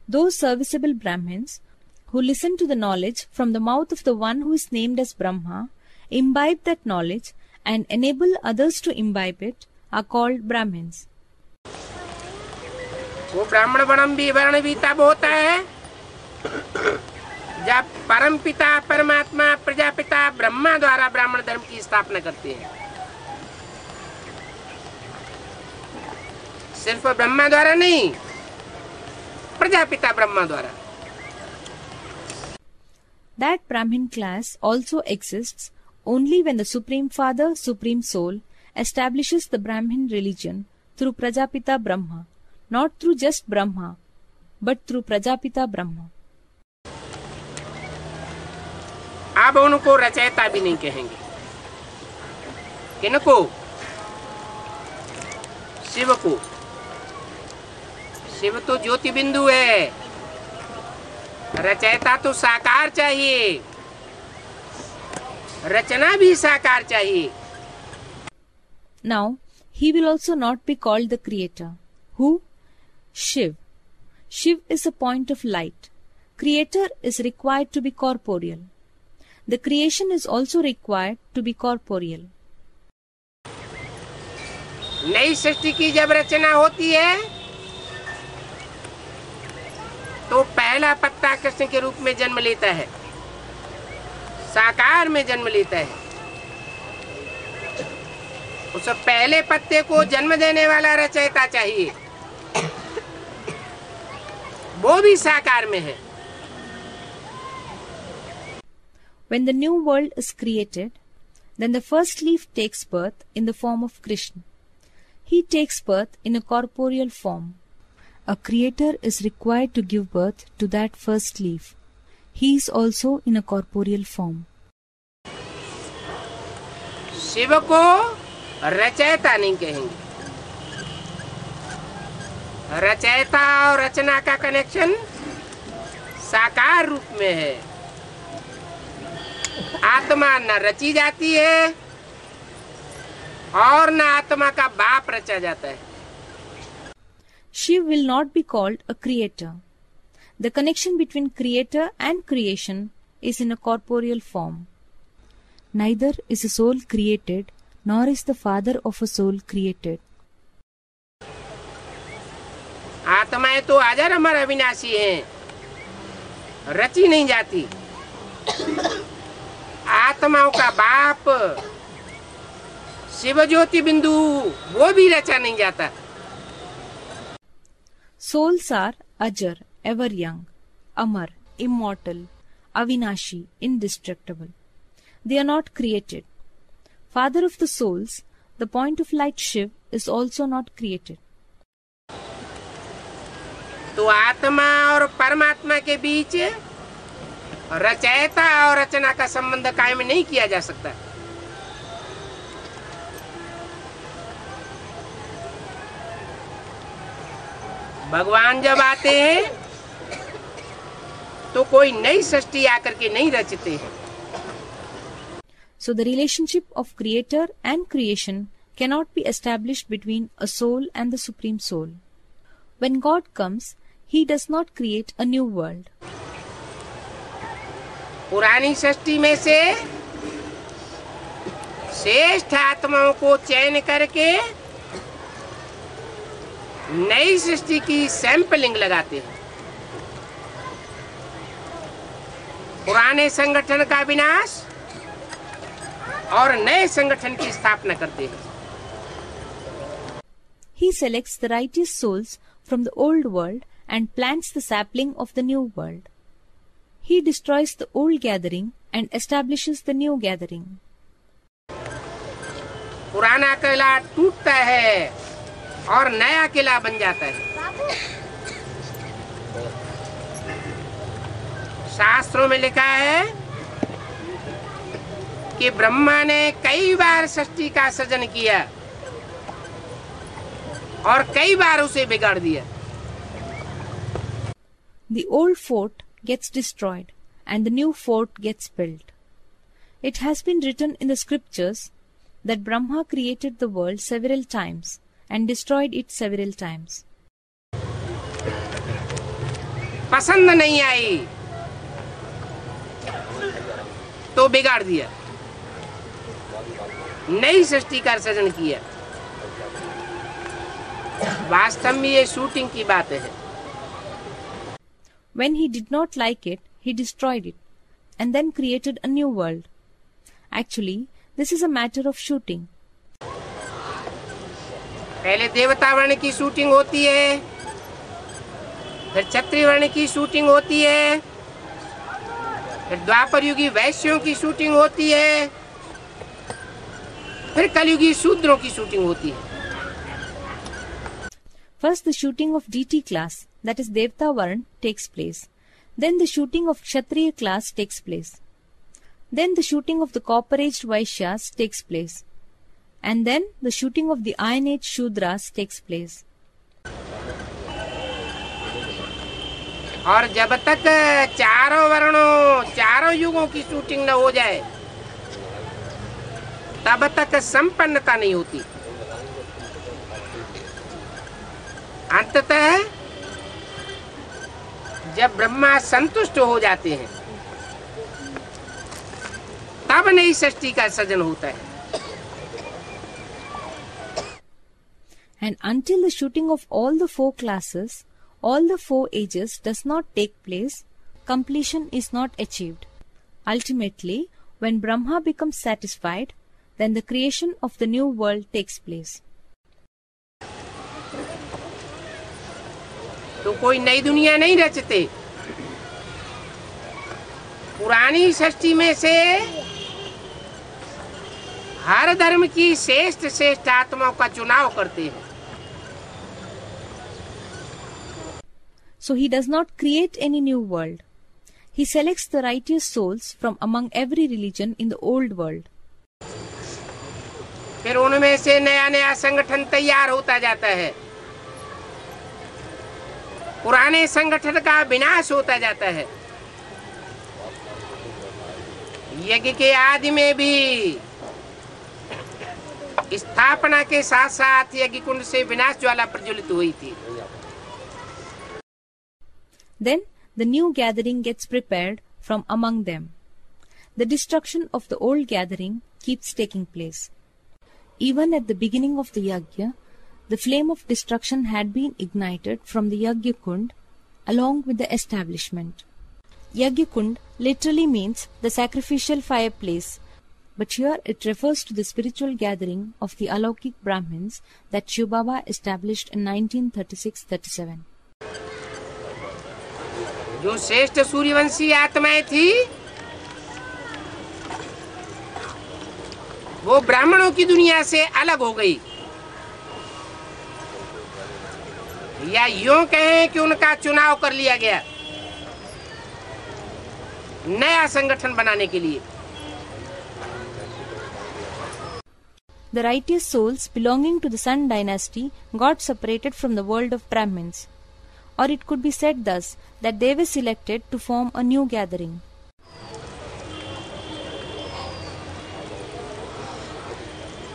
Those serviceable Brahmins who listen to the knowledge from the mouth of the one who is named as Brahma, imbibe that knowledge and enable others to imbibe it are called Brahmins. वो ब्राह्मण वर्ण भी तब होता है जब परम पिता परमात्मा प्रजापिता ब्रह्मा द्वारा ब्राह्मण धर्म की स्थापना करते हैं। सिर्फ ब्रह्मा द्वारा नहीं, प्रजापिता ब्रह्मा द्वारा। That Brahmin class also exists only when the Supreme Father, Supreme Soul, establishes the Brahmin religion through Prajapita Brahma, not through just Brahma, but through Prajapita Brahma. अब उनको रचयिता भी नहीं कहेंगे। किनको? शिव को। शिव तो ज्योति बिंदु है, रचयिता तो साकार चाहिए, रचना भी साकार चाहिए। Now, he will also not be called the creator. Who? Shiv. Shiv is a point of light. Creator is required to be corporeal. The creation is also required to be corporeal. नई सृष्टि की जब रचना होती है तो पहला पत्ता कृष्ण के रूप में जन्म लेता है, साकार में जन्म लेता है। उस पहले पत्ते को जन्म देने वाला रचयिता चाहिए, वो भी साकार में है। When the new world is created, then the first leaf takes birth in the form of Krishna. He takes birth in a corporeal form. A creator is required to give birth to that first leaf. He is also in a corporeal form. Shiv को रचयिता नहीं कहेंगे। रचयिता और रचना का connection साकार रूप में है। आत्मा न रची जाती है और न आत्मा का बाप रचा जाता है। Shiv will not be called a creator. The connection between creator and creation is in a corporeal form. Neither is a soul created, nor is the father of a soul created. आत्माएं तो अजर अमर अविनाशी हैं, रची नहीं जाती। आत्माओं का बाप शिव ज्योति बिंदु, वो भी रचा नहीं जाता। Souls are Ajar, ever young, Amar, immortal, Avinashi, indestructible. They are not created. Father of the souls, the point of light Shiv, is also not created. तो आत्मा और परमात्मा के बीच रचयिता और रचना का संबंध कायम नहीं किया जा सकता। भगवान जब आते हैं तो कोई नई सृष्टि आकर के नहीं रचते हैं। So the relationship of creator and creation cannot be established between a soul and the Supreme Soul. When God comes, He does not create a new world. पुरानी सृष्टि में से श्रेष्ठ आत्माओं को चयन करके नई सृष्टि की सैंपलिंग लगाते हैं। पुराने संगठन का विनाश और नए संगठन की स्थापना करते हैं। He selects the righteous souls from the old world and plants the sapling of the new world. He destroys the old gathering and establishes the new gathering. पुराना किला टूटता है और नया किला बन जाता है। शास्त्रों में लिखा है कि ब्रह्मा ने कई बार सृष्टि का सृजन किया और कई बार उसे बिगाड़ दिया। The old fort gets destroyed and the new fort gets built. It has been written in the scriptures that Brahma created the world several times and destroyed it several times. पसंद नहीं आई तो बिगाड़ दिया, नई सृष्टि का सृजन किया। वास्तव में ये शूटिंग की बात है। When he did not like it, he destroyed it and then created a new world. Actually, this is a matter of shooting. पहले देवता वर्ण की शूटिंग होती है, फिर क्षत्रिय वर्ण की शूटिंग होती है, फिर द्वापर युगी वैश्यों की शूटिंग होती है, फिर कलयुगी शूद्रों की शूटिंग होती है। First, the shooting of DT class, that is Devta Varn, takes place. Then the shooting of Kshatriya class takes place. Then the shooting of the copper-aged Vaishyas takes place. And then the shooting of the iron-aged Shudras takes place. और जब तक चारों वर्णों, चारों युगों की shooting न हो जाए, तब तक संपन्नता नहीं होती। अंततः जब ब्रह्मा संतुष्ट हो जाते हैं, तब नई सृष्टि का सृजन होता है। And until the shooting of all the four classes, all the four ages does not take place, completion is not achieved. Ultimately, when Brahma becomes satisfied, then the creation of the new world takes place. तो कोई नई दुनिया नहीं रचते। पुरानी सृष्टि में से हर धर्म की श्रेष्ठ श्रेष्ठ आत्माओं का चुनाव करते हैं। So he does not create any new world. He selects the righteous souls from among every religion in the old world. फिर उनमें से नया नया संगठन तैयार होता जाता है। पुराने संगठन का विनाश होता जाता है। यज्ञ के आदि में भी स्थापना के साथ साथ यज्ञ कुंड से विनाश ज्वाला प्रज्वलित हुई थी। Then the new gathering gets prepared from among them. The destruction of the old gathering keeps taking place. Even at the beginning of the yajna, the flame of destruction had been ignited from the yajna kund along with the establishment. Yajna kund literally means the sacrificial fireplace, but here it refers to the spiritual gathering of the Alaukik Brahmins that Shiv Baba established in 1936-37. जो श्रेष्ठ सूर्यवंशी आत्माएं थी, वो ब्राह्मणों की दुनिया से अलग हो गई, या यूं कहें कि उनका चुनाव कर लिया गया नया संगठन बनाने के लिए। The righteous souls belonging to the Sun dynasty got separated from the world of Brahmins. Or it could be said thus, that they were selected to form a new gathering.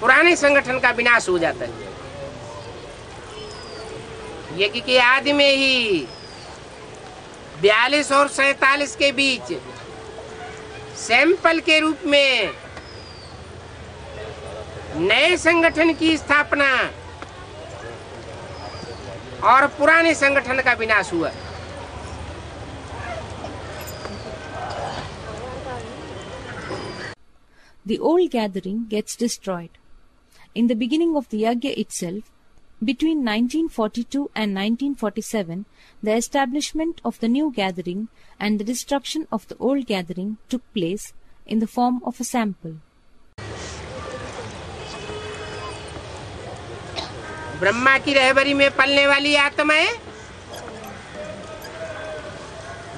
पुराने संगठन का विनाश हो जाता है। यज्ञ के आदि में ही 42 और 47 के बीच सैंपल के रूप में नए संगठन की स्थापना और पुराने संगठन का विनाश हुआ। The old gathering gets destroyed. In the beginning of the yajna itself, between 1942 and 1947, the establishment of the new gathering and the destruction of the old gathering took place in the form of a sample. Brahma की रहबरी में पलने वाली आत्माएं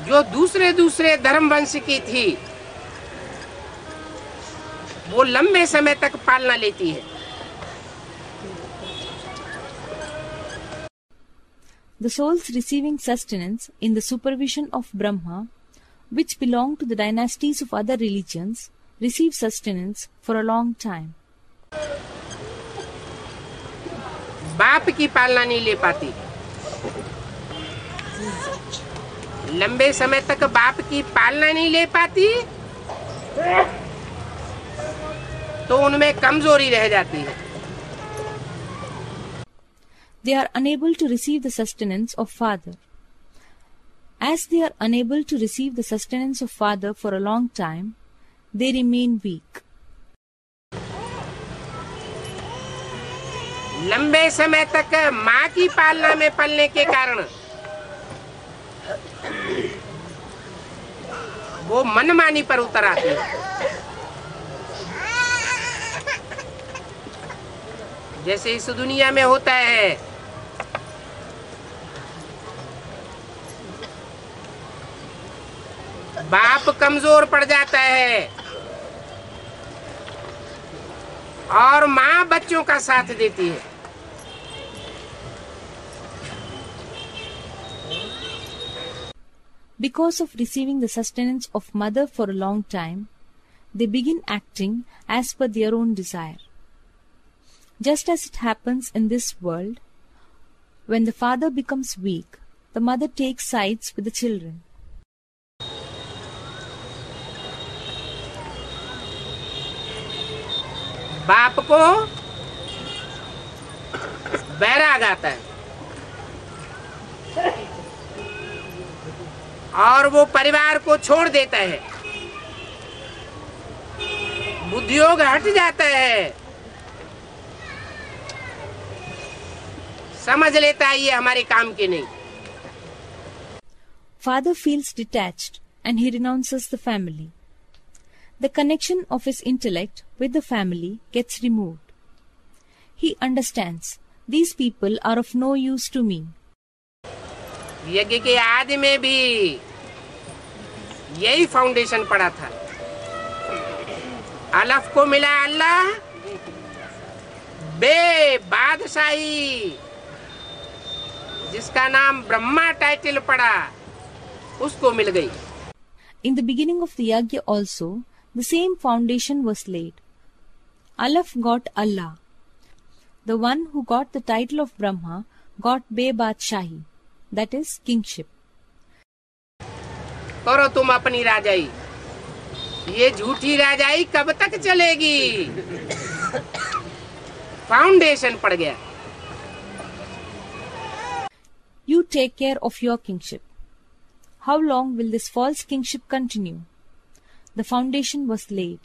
जो दूसरे दूसरे धर्म वंश की थी, वो लंबे समय तक पालना लेती है। The souls receiving sustenance in the supervision of Brahma, which belong to the dynasties of other religions, receive sustenance for a long time. बाप की पालना नहीं ले पाती। लंबे समय तक बाप की पालना नहीं ले पाती, तो उनमें कमजोरी रह जाती है। They are unable to receive the sustenance of father. As they are unable to receive the sustenance of father for a long time, they remain weak. लंबे समय तक माँ की पालना में पलने के कारण वो मनमानी पर उतर आती है। जैसे इस दुनिया में होता है, बाप कमजोर पड़ जाता है और माँ बच्चों का साथ देती है। Because of receiving the sustenance of mother for a long time, they begin acting as per their own desire. Just as it happens in this world, when the father becomes weak, the mother takes sides with the children. बाप को बैराग आता है और वो परिवार को छोड़ देता है, बुद्धियोग हट जाता है, समझ लेता है ये हमारे काम की नहीं। Father feels detached and he renounces the family. The connection of his intellect with the family gets removed. He understands these people are of no use to me. यज्ञ के आदि में भी यही फाउंडेशन पड़ा था। अलफ को मिला अल्लाह, बे बादशाही, जिसका नाम ब्रह्मा टाइटल पड़ा, उसको मिल गई। In the beginning of the yajna also, the same foundation was laid. Alaf got Allah. The one who got the title of Brahma got Be-Badshahi, that is kingship. करो तुम अपनी राजाई, ये झूठी राजाई कब तक चलेगी? फाउंडेशन पड़ गया। You take care of your kingship. How long will this false kingship continue? The foundation was laid.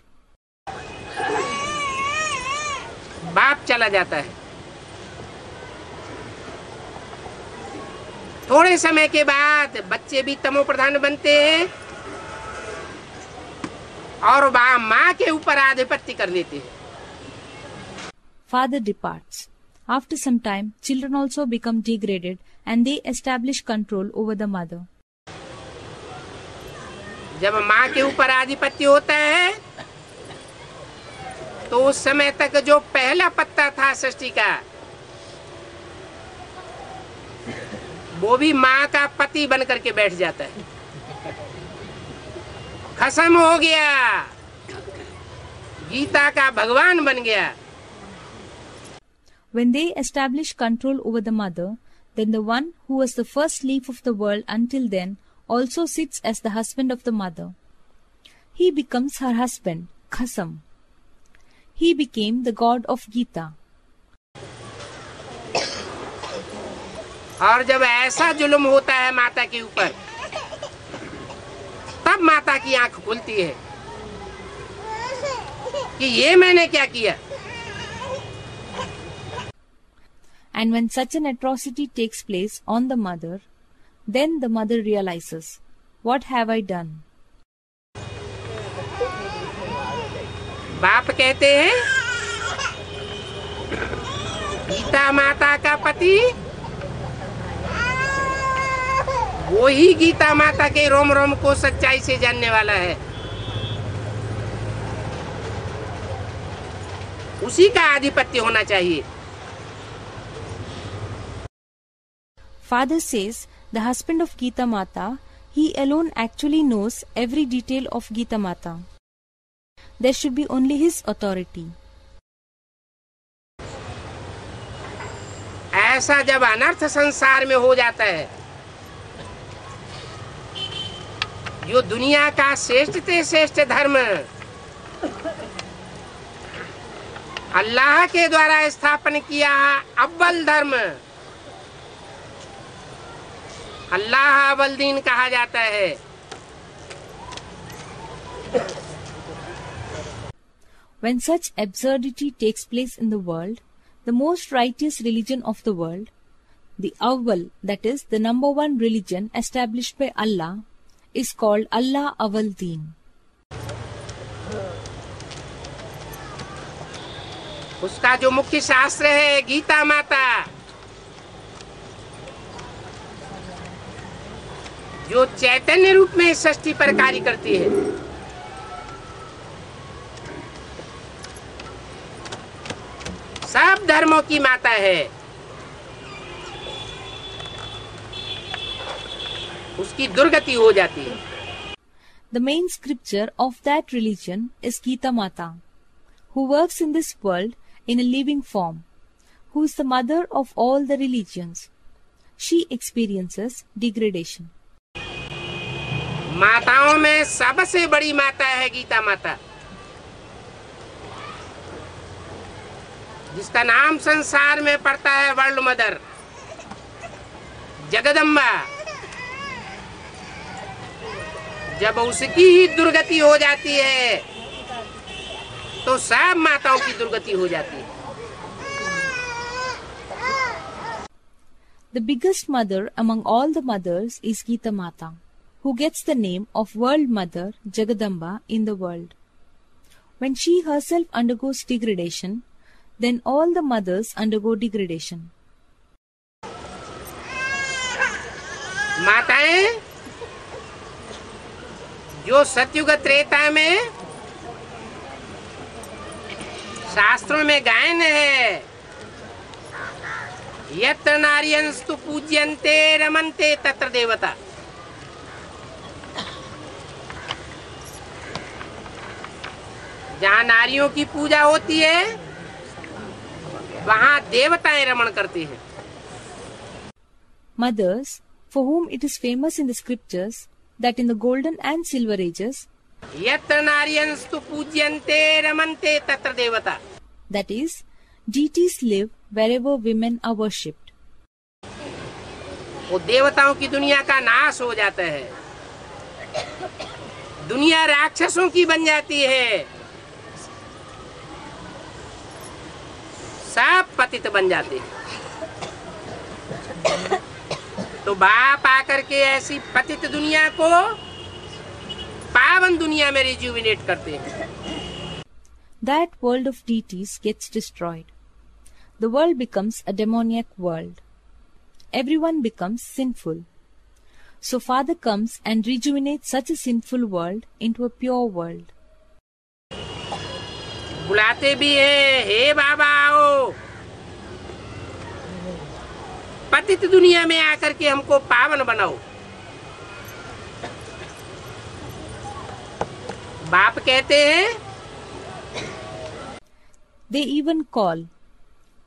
बाप चला जाता है, थोड़े समय के बाद बच्चे भी तमो प्रधान बनते हैं और माँ के ऊपर आधिपत्य कर लेते हैं। Father departs. After some time, children also become degraded and they establish control over the mother. जब माँ के ऊपर आधिपत्य होता है तो उस समय तक जो पहला पत्ता था सृष्टि का, वो भी माँ का पति बन करके बैठ जाता है। खत्म हो गया, गीता का भगवान बन गया। When they establish control over the mother, then the one who was the first leaf of the world until then also sits as the husband of the mother. He becomes her husband, Khasam. He became the god of Gita. और जब ऐसा जुल्म होता है माता के ऊपर, तब माता की आंख खुलती है कि ये मैंने क्या किया। And when such an atrocity takes place on the mother, then the mother realizes, what have I done? बाप कहते हैं, गीता माता का पति वो ही गीता माता के रोम रोम को सच्चाई से जानने वाला है, उसी का आधिपत्य होना चाहिए। Father says, the husband of Gita Mata, he alone actually knows every detail of Gita Mata. There should be only his authority. ऐसा जब अनर्थ संसार में हो जाता है, जो दुनिया का श्रेष्ठ से श्रेष्ठ धर्म अल्लाह के द्वारा स्थापन किया अव्वल धर्म, अल्लाह अव्वल दीन कहा जाता है। When such absurdity takes place in the world, the most righteous religion of the world, the Awwal, that is, the number one religion established by Allah, is called Allah Awal Deen. उसका जो मुख्य शास्त्र है गीता माता, जो चैतन्य रूप में सृष्टि पर कार्य करती है। सब धर्मों की माता है। उसकी दुर्गति हो जाती है। The main scripture of that religion is Gita Mata, who works in this world in a living form, who is the mother of all the religions. She experiences degradation. माताओं में सबसे बड़ी माता है गीता माता, जिसका नाम संसार में पड़ता है वर्ल्ड मदर, जगदम्बा। जब उसकी ही दुर्गति हो जाती है तो सब माताओं की दुर्गति हो जाती है। The biggest mother among all the mothers is Gita Mata, who gets the name of World Mother Jagadamba in the world. When she herself undergoes degradation, then all the mothers undergo degradation. माताएं जो सतयुग त्रेता में शास्त्रों में गायन है, यत्र नार्यंस्तु पूज्यन्ते रमन्ते तत्र देवता। जहाँ नारियों की पूजा होती है वहाँ देवताएं रमण करती हैं। Mothers, for whom it is famous in the scriptures that in the golden and silver ages, यत्र नार्यंस्तु पूज्यन्ते रमन्ते तत्र देवता, that is, deities live wherever women are worshipped. वो देवताओं की दुनिया का नाश हो जाता है, दुनिया राक्षसों की बन जाती है, सब पतित बन जाते हैं। तो बाप आकर के ऐसी पतित दुनिया को पावन दुनिया में रिजुविनेट करते हैं। That world of deities gets destroyed. The world becomes a demoniac world. Everyone becomes sinful. So Father comes and rejuvenates such a sinful world into a pure world. बुलाते भी हैं, हे बाबा आओ, पतित दुनिया में आकर के हमको पावन बनाओ। बाप कहते हैं, They even call,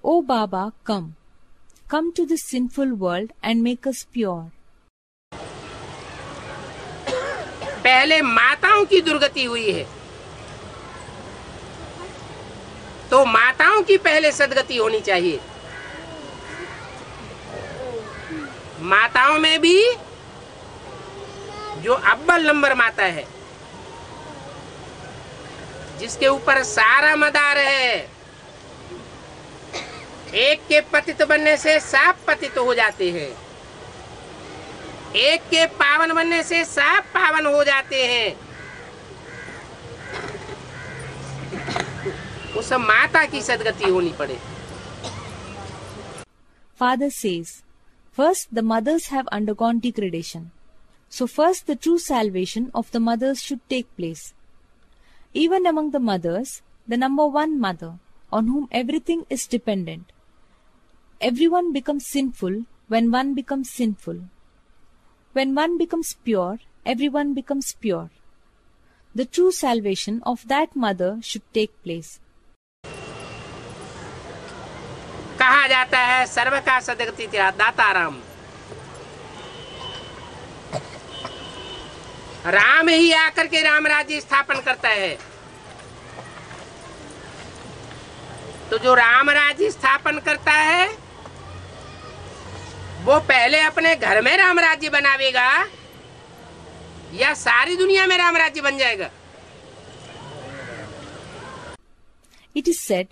"O Baba, come to this sinful world and make us pure." पहले माताओं की दुर्गति हुई है, तो माताओं की पहले सदगति होनी चाहिए। माताओं में भी जो अव्वल नंबर माता है, जिसके ऊपर सारा मदार है, एक के पतित बनने से सब पतित हो जाते हैं, एक के पावन बनने से सब पावन हो जाते हैं। उस माता की सदगति होनी पड़े। Father says, first the mothers have undergone degradation. So first the true salvation of the mothers should take place. Even among the mothers, the number one mother, on whom everything is dependent. Everyone becomes sinful when one becomes sinful. When one becomes pure, everyone becomes pure. The true salvation of that mother should take place. कहा जाता है सर्व का सदगति दाता राम। राम ही आकर के राम राज्य स्थापन करता है। तो जो राम राज्य स्थापन करता है वो पहले अपने घर में राम राज्य बनावेगा या सारी दुनिया में राम राज्य बन जाएगा? It is said,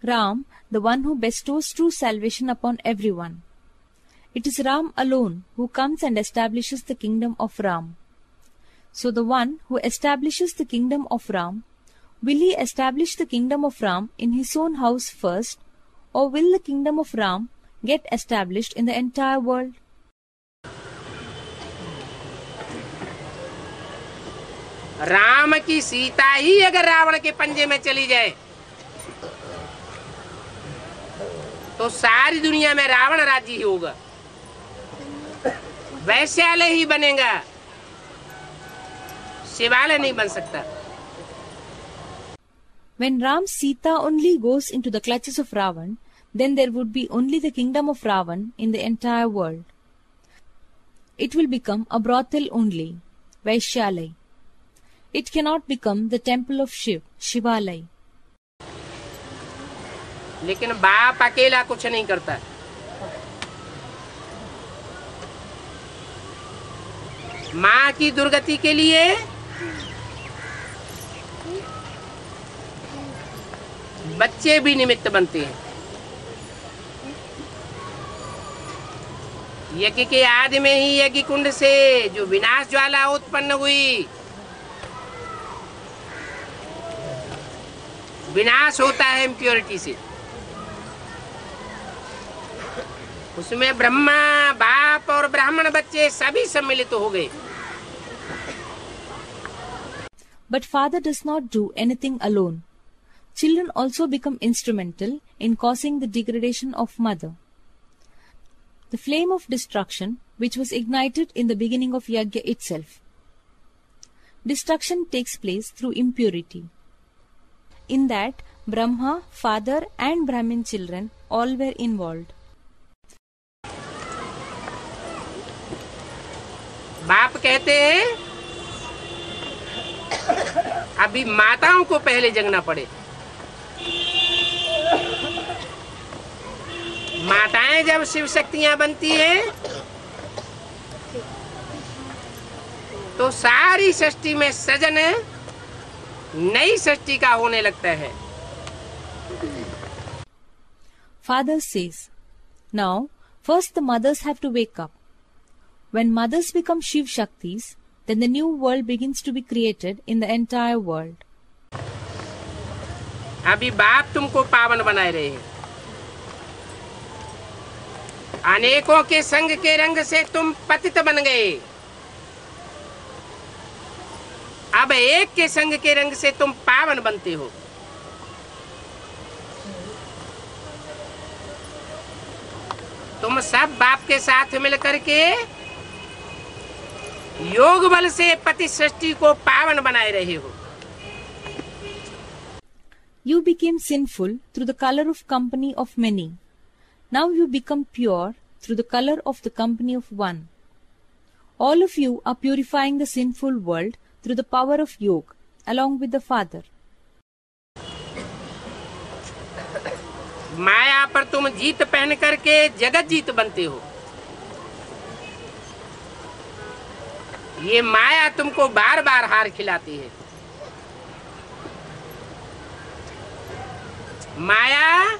Ram, the one who bestows true salvation upon everyone. It is Ram alone who comes and establishes the kingdom of Ram. So the one who establishes the kingdom of Ram, will he establish the kingdom of Ram in his own house first, or will the kingdom of Ram get established in the entire world? Ram की सीता ही अगर रावण के पंजे में चली जाए तो सारी दुनिया में रावण राज्य ही होगा, वैश्यालय ही बनेगा, शिवालय नहीं बन सकता। When Ram's Sita only goes into the clutches of Ravan, then there would be only the kingdom of Ravan in the entire world. It will become a brothel only, Vaishyalai. It cannot become the temple of Shiv, Shivalai. लेकिन बाप अकेला कुछ नहीं करता। माँ की दुर्गति के लिए बच्चे भी निमित्त बनते हैं। यज्ञ के आदि में ही यज्ञ कुंड से जो विनाश ज्वाला उत्पन्न हुई, विनाश होता है इम्प्योरिटी से। उसमें ब्रह्मा, बाप और ब्राह्मण बच्चे सभी सम्मिलित हो गए। But father does not do anything alone. Children also become instrumental in causing the degradation of mother. The flame of destruction which was ignited in the beginning of Yajna itself. Destruction takes place through impurity. In that, Brahma, father and Brahmin children all were involved. बाप कहते हैं अभी माताओं को पहले जगना पड़े। माताएं जब शिव शक्तियां बनती हैं तो सारी सृष्टि में सृजन नई सृष्टि का होने लगता है। Father says, now first the mothers have to wake up. When mothers become Shiv Shaktis, then the new world begins to be created in the entire world. अभी बाप तुमको पावन बनाए रहे हैं। अनेकों के संग के रंग से तुम पतित बन गए। अब एक के संग के रंग से तुम पावन बनते हो। तुम सब बाप के साथ मिलकर के योग बल से पति सृष्टि को पावन बनाए रहे हो। You became sinful through the color of company of many. Now you become pure through the color of the company of one. All of you are purifying the sinful world through the power of yoga, along with the Father. माया पर तुम जीत पहन करके जगत जीत बनते हो। ये माया तुमको बार बार हार खिलाती है। माया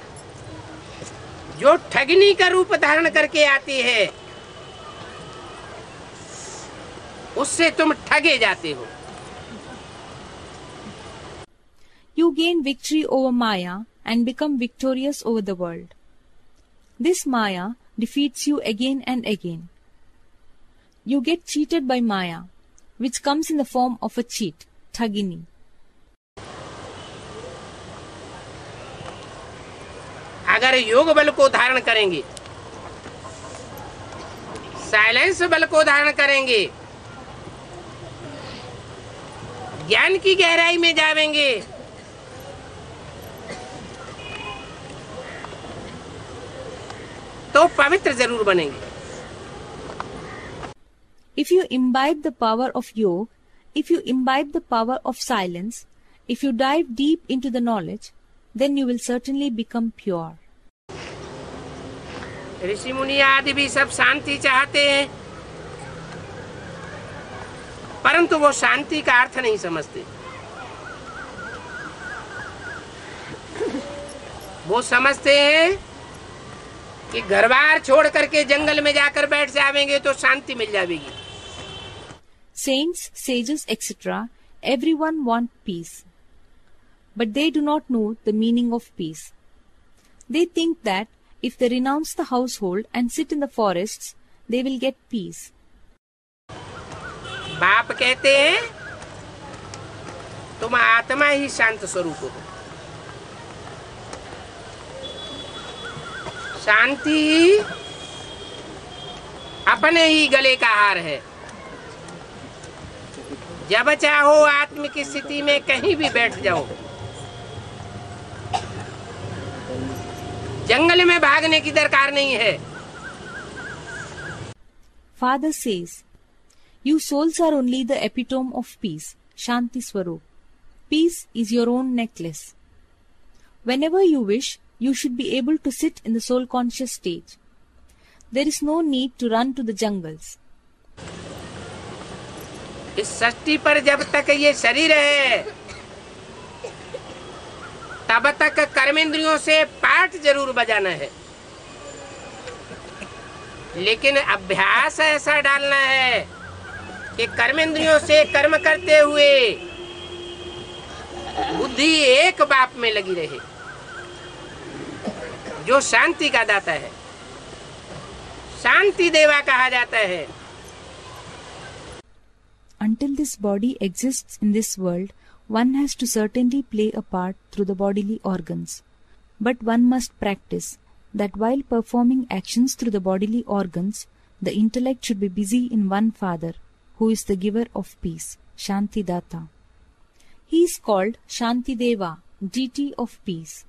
जो ठगनी का रूप धारण करके आती है उससे तुम ठगे जाते हो। You gain victory over Maya and become victorious over the world. This Maya defeats you again and again. You get cheated by Maya, which comes in the form of a cheat, Thagini. अगर योग बल को धारण करेंगे, silence बल को धारण करेंगे, ज्ञान की गहराई में जावेंगे, तो पवित्र जरूर बनेंगे। If you imbibe the power of yoga, if you imbibe the power of silence, if you dive deep into the knowledge, then you will certainly become pure. ऋषि मुनि आदि भी सब शांति चाहते हैं, परंतु वो शांति का अर्थ नहीं समझते। वो समझते हैं कि घर बार छोड़ करके जंगल में जाकर बैठ जावेंगे तो शांति मिल जाएगी। saints, sages, etc., everyone want peace. But they do not know the meaning of peace. They think that if they renounce the household and sit in the forests, they will get peace. बाप कहते हैं तुम आत्मा ही शांत स्वरूप हो, शांति ही अपने ही गले का हार है। जब चाहो आत्म की स्थिति में कहीं भी बैठ जाओ, जंगल में भागने की दरकार नहीं है। Father says, you souls are only the epitome of peace, Shanti Swarup. Peace is your own necklace. Whenever you wish, you should be able to sit in the soul conscious stage. There is no need to run to the jungles. इस सृष्टि पर जब तक ये शरीर है, तब तक कर्मेंद्रियों से पाठ जरूर बजाना है, लेकिन अभ्यास ऐसा डालना है कि कर्मेंद्रियों से कर्म करते हुए बुद्धि एक बाप में लगी रहे, जो शांति का दाता है, शांति देवा कहा जाता है। Until this body exists in this world, one has to certainly play a part through the bodily organs. But one must practice that while performing actions through the bodily organs, the intellect should be busy in one Father, who is the giver of peace, Shanti Data. He is called Shanti Deva, deity of peace.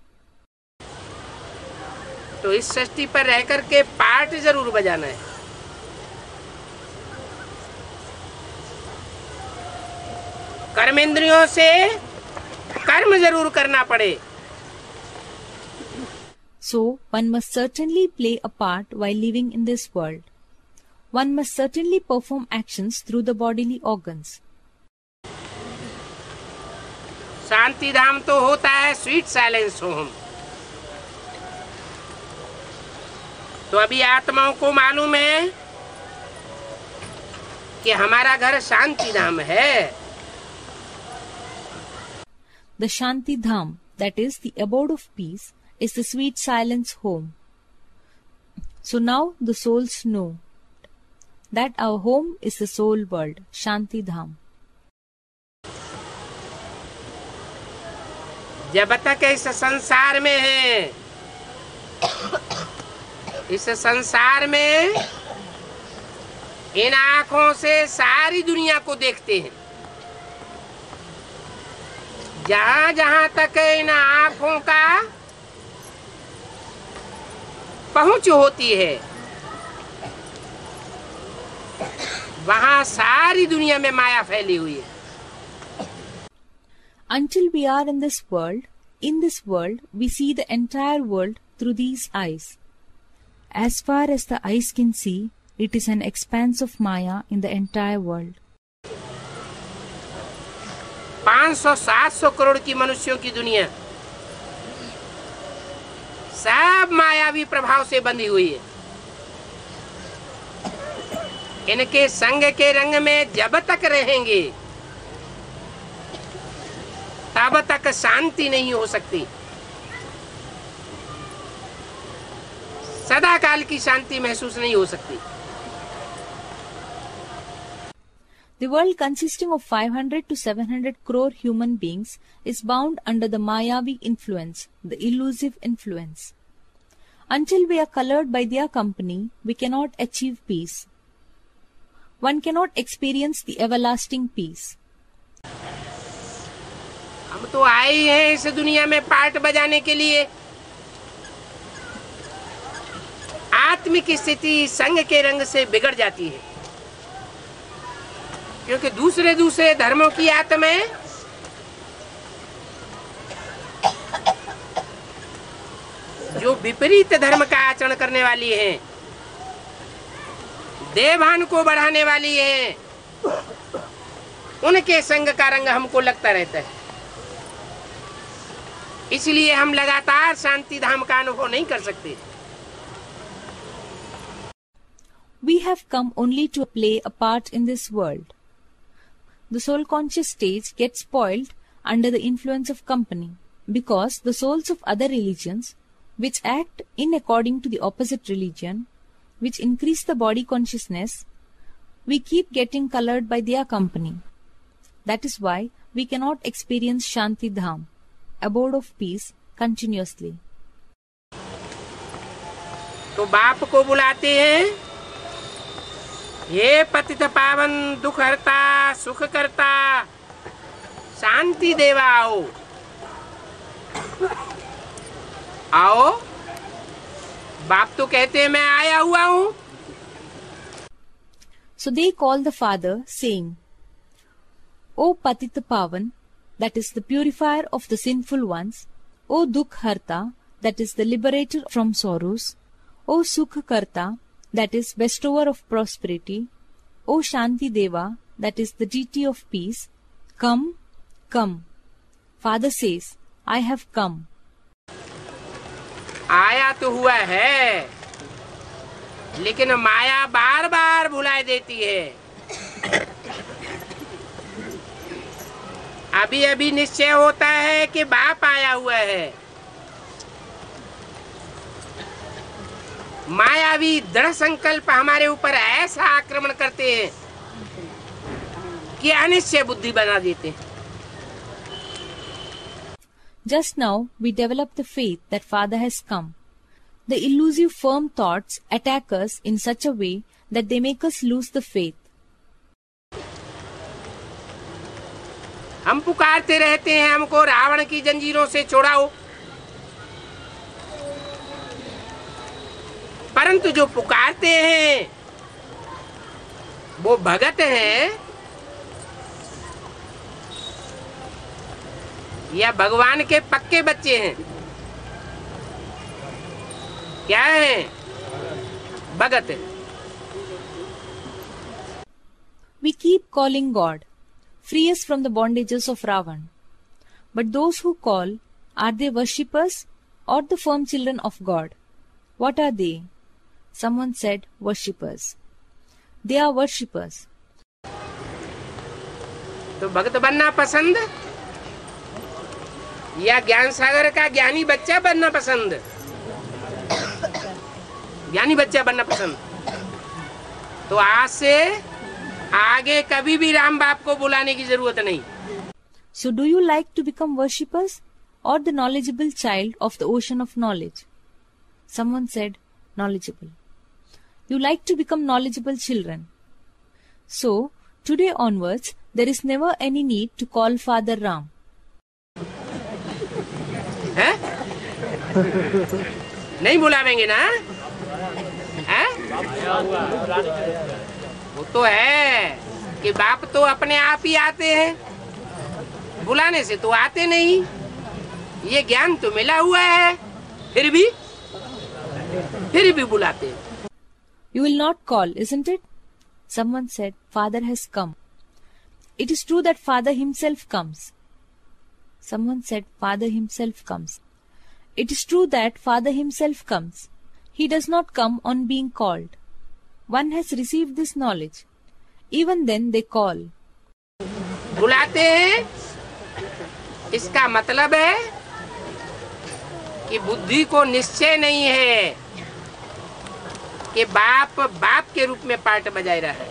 तो इस सृष्टि पर रह करके पाठ जरूर बजाना है। कर्मेंद्रियों से कर्म जरूर करना पड़े। So, one must certainly play a part while living in this world. One must certainly perform actions through the bodily organs. शांति धाम तो होता है स्वीट साइलेंस होम। तो अभी आत्माओं को मालूम है कि हमारा घर शांति धाम है। The Shanti Dham, that is the abode of peace, is the sweet silence home. So now the souls know that our home is the soul world, Shanti Dham. जब तक इस संसार में है, इस संसार में इन आँखों से सारी दुनिया को देखते हैं। जहाँ जहाँ तक इन आँखों का पहुँच होती है, वहाँ सारी दुनिया में माया फैली हुई है। Until we are in this world we see the entire world through these eyes. As far as the eyes can see, it is an expanse of Maya in the entire world. 500-700 crore की मनुष्यों की दुनिया सब मायावी प्रभाव से बंधी हुई है। इनके संग के रंग में जब तक रहेंगे तब तक शांति नहीं हो सकती। सदा काल की शांति महसूस नहीं हो सकती। The world consisting of 500 to 700 crore human beings is bound under the Mayavi influence, the illusive influence. Until we are colored by their company, we cannot achieve peace. One cannot experience the everlasting peace. हम तो आए ही हैं इस दुनिया में part बजाने के लिए। आत्म की स्थिति संग के रंग से बिगड़ जाती है, क्योंकि दूसरे दूसरे धर्मों की आत्माएं जो विपरीत धर्म का आचरण करने वाली हैं, देवान को बढ़ाने वाली हैं, उनके संग का रंग हमको लगता रहता है। इसलिए हम लगातार शांति धाम का अनुभव नहीं कर सकते। We have come only to play a part in this world. the soul conscious stage gets spoiled under the influence of company, because the souls of other religions, which act in according to the opposite religion, which increase the body consciousness, we keep getting colored by their company. That is why we cannot experience Shanti Dham, abode of peace, continuously. तो बाप को बुलाते हैं, हे पतित पावन दुख हरता सुख करता शांति देवा आओ। आओ, बाप तो कहते हैं मैं आया हुआ हूं। So they call the Father, saying, O Patita Pavan, that is the purifier of the sinful ones, O Dukh Harta, that is the liberator from sorrows, O Sukha Karta, that is bestower of prosperity, O Shanti Deva, that is the deity of peace, come, come. Father says, I have come. आया तो हुआ है, लेकिन माया बार बार भुला देती है। अभी अभी निश्चय होता है कि बाप आया हुआ है। मायावी दृढ़ संकल्प हमारे ऊपर ऐसा आक्रमण करते हैं कि अनिश्चय बुद्धि बना देते हैं। Just now we develop the faith that Father has come. The elusive firm thoughts attack us in such a way that they make us lose the faith. हम पुकारते रहते हैं, हमको रावण की जंजीरों से छुड़ाओ, परंतु जो पुकारते हैं वो भगत हैं या भगवान के पक्के बच्चे हैं? क्या है? भगत। We keep calling God, free us from the bondages of Ravan. But those who call, are they worshippers or the firm children of God? What are they? Someone said worshippers. They are worshippers. तो भगत बनना पसंद या ज्ञान सागर का ज्ञानी बच्चा बनना पसंद? ज्ञानी बच्चा बनना पसंद। तो आज से आगे कभी भी राम बाप को बुलाने की जरूरत नहीं। So do you like to become worshippers or the knowledgeable child of the ocean of knowledge? Someone said knowledgeable. You like to become knowledgeable children. So today onwards there is never any need to call Father Ram. है? नहीं बुलावेंगे ना? है? वो तो है कि बाप तो अपने आप ही आते हैं, बुलाने से तो आते नहीं। ये ज्ञान तो मिला हुआ है, फिर भी बुलाते हैं। You will not call, isn't it? Someone said, Father has come. It is true that Father himself comes. Someone said, Father himself comes. It is true that Father himself comes. He does not come on being called. One has received this knowledge. Even then they call. बुलाते हैं, इसका मतलब है कि बुद्धि को निश्चय नहीं है कि बाप के रूप में पार्ट बजाय रहा है।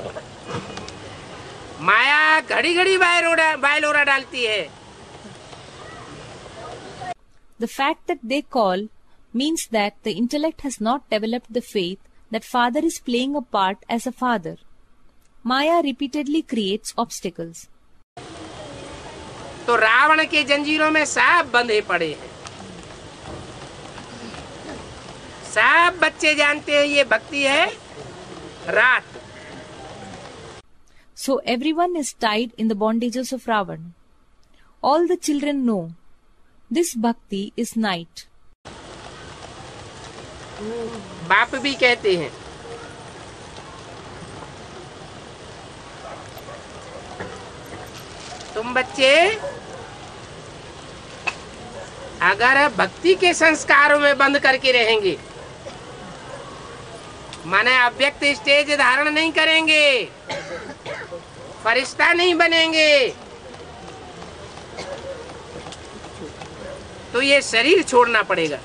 माया घड़ी घड़ी बायलोरा डालती है। The fact that they call means that the intellect has not developed the faith that Father is playing a part as a father. Maya repeatedly creates obstacles. तो रावण के जंजीरों में सब बंधे पड़े हैं। सब बच्चे जानते हैं ये भक्ति है रात। So everyone is tied in the bondages of Ravan. All the children know this bhakti is night. बाप भी कहते हैं, तुम बच्चे अगर भक्ति के संस्कारों में बंद करके रहेंगे, माने अव्यक्त स्टेज धारण नहीं करेंगे, फरिश्ता नहीं बनेंगे तो ये शरीर छोड़ना पड़ेगा।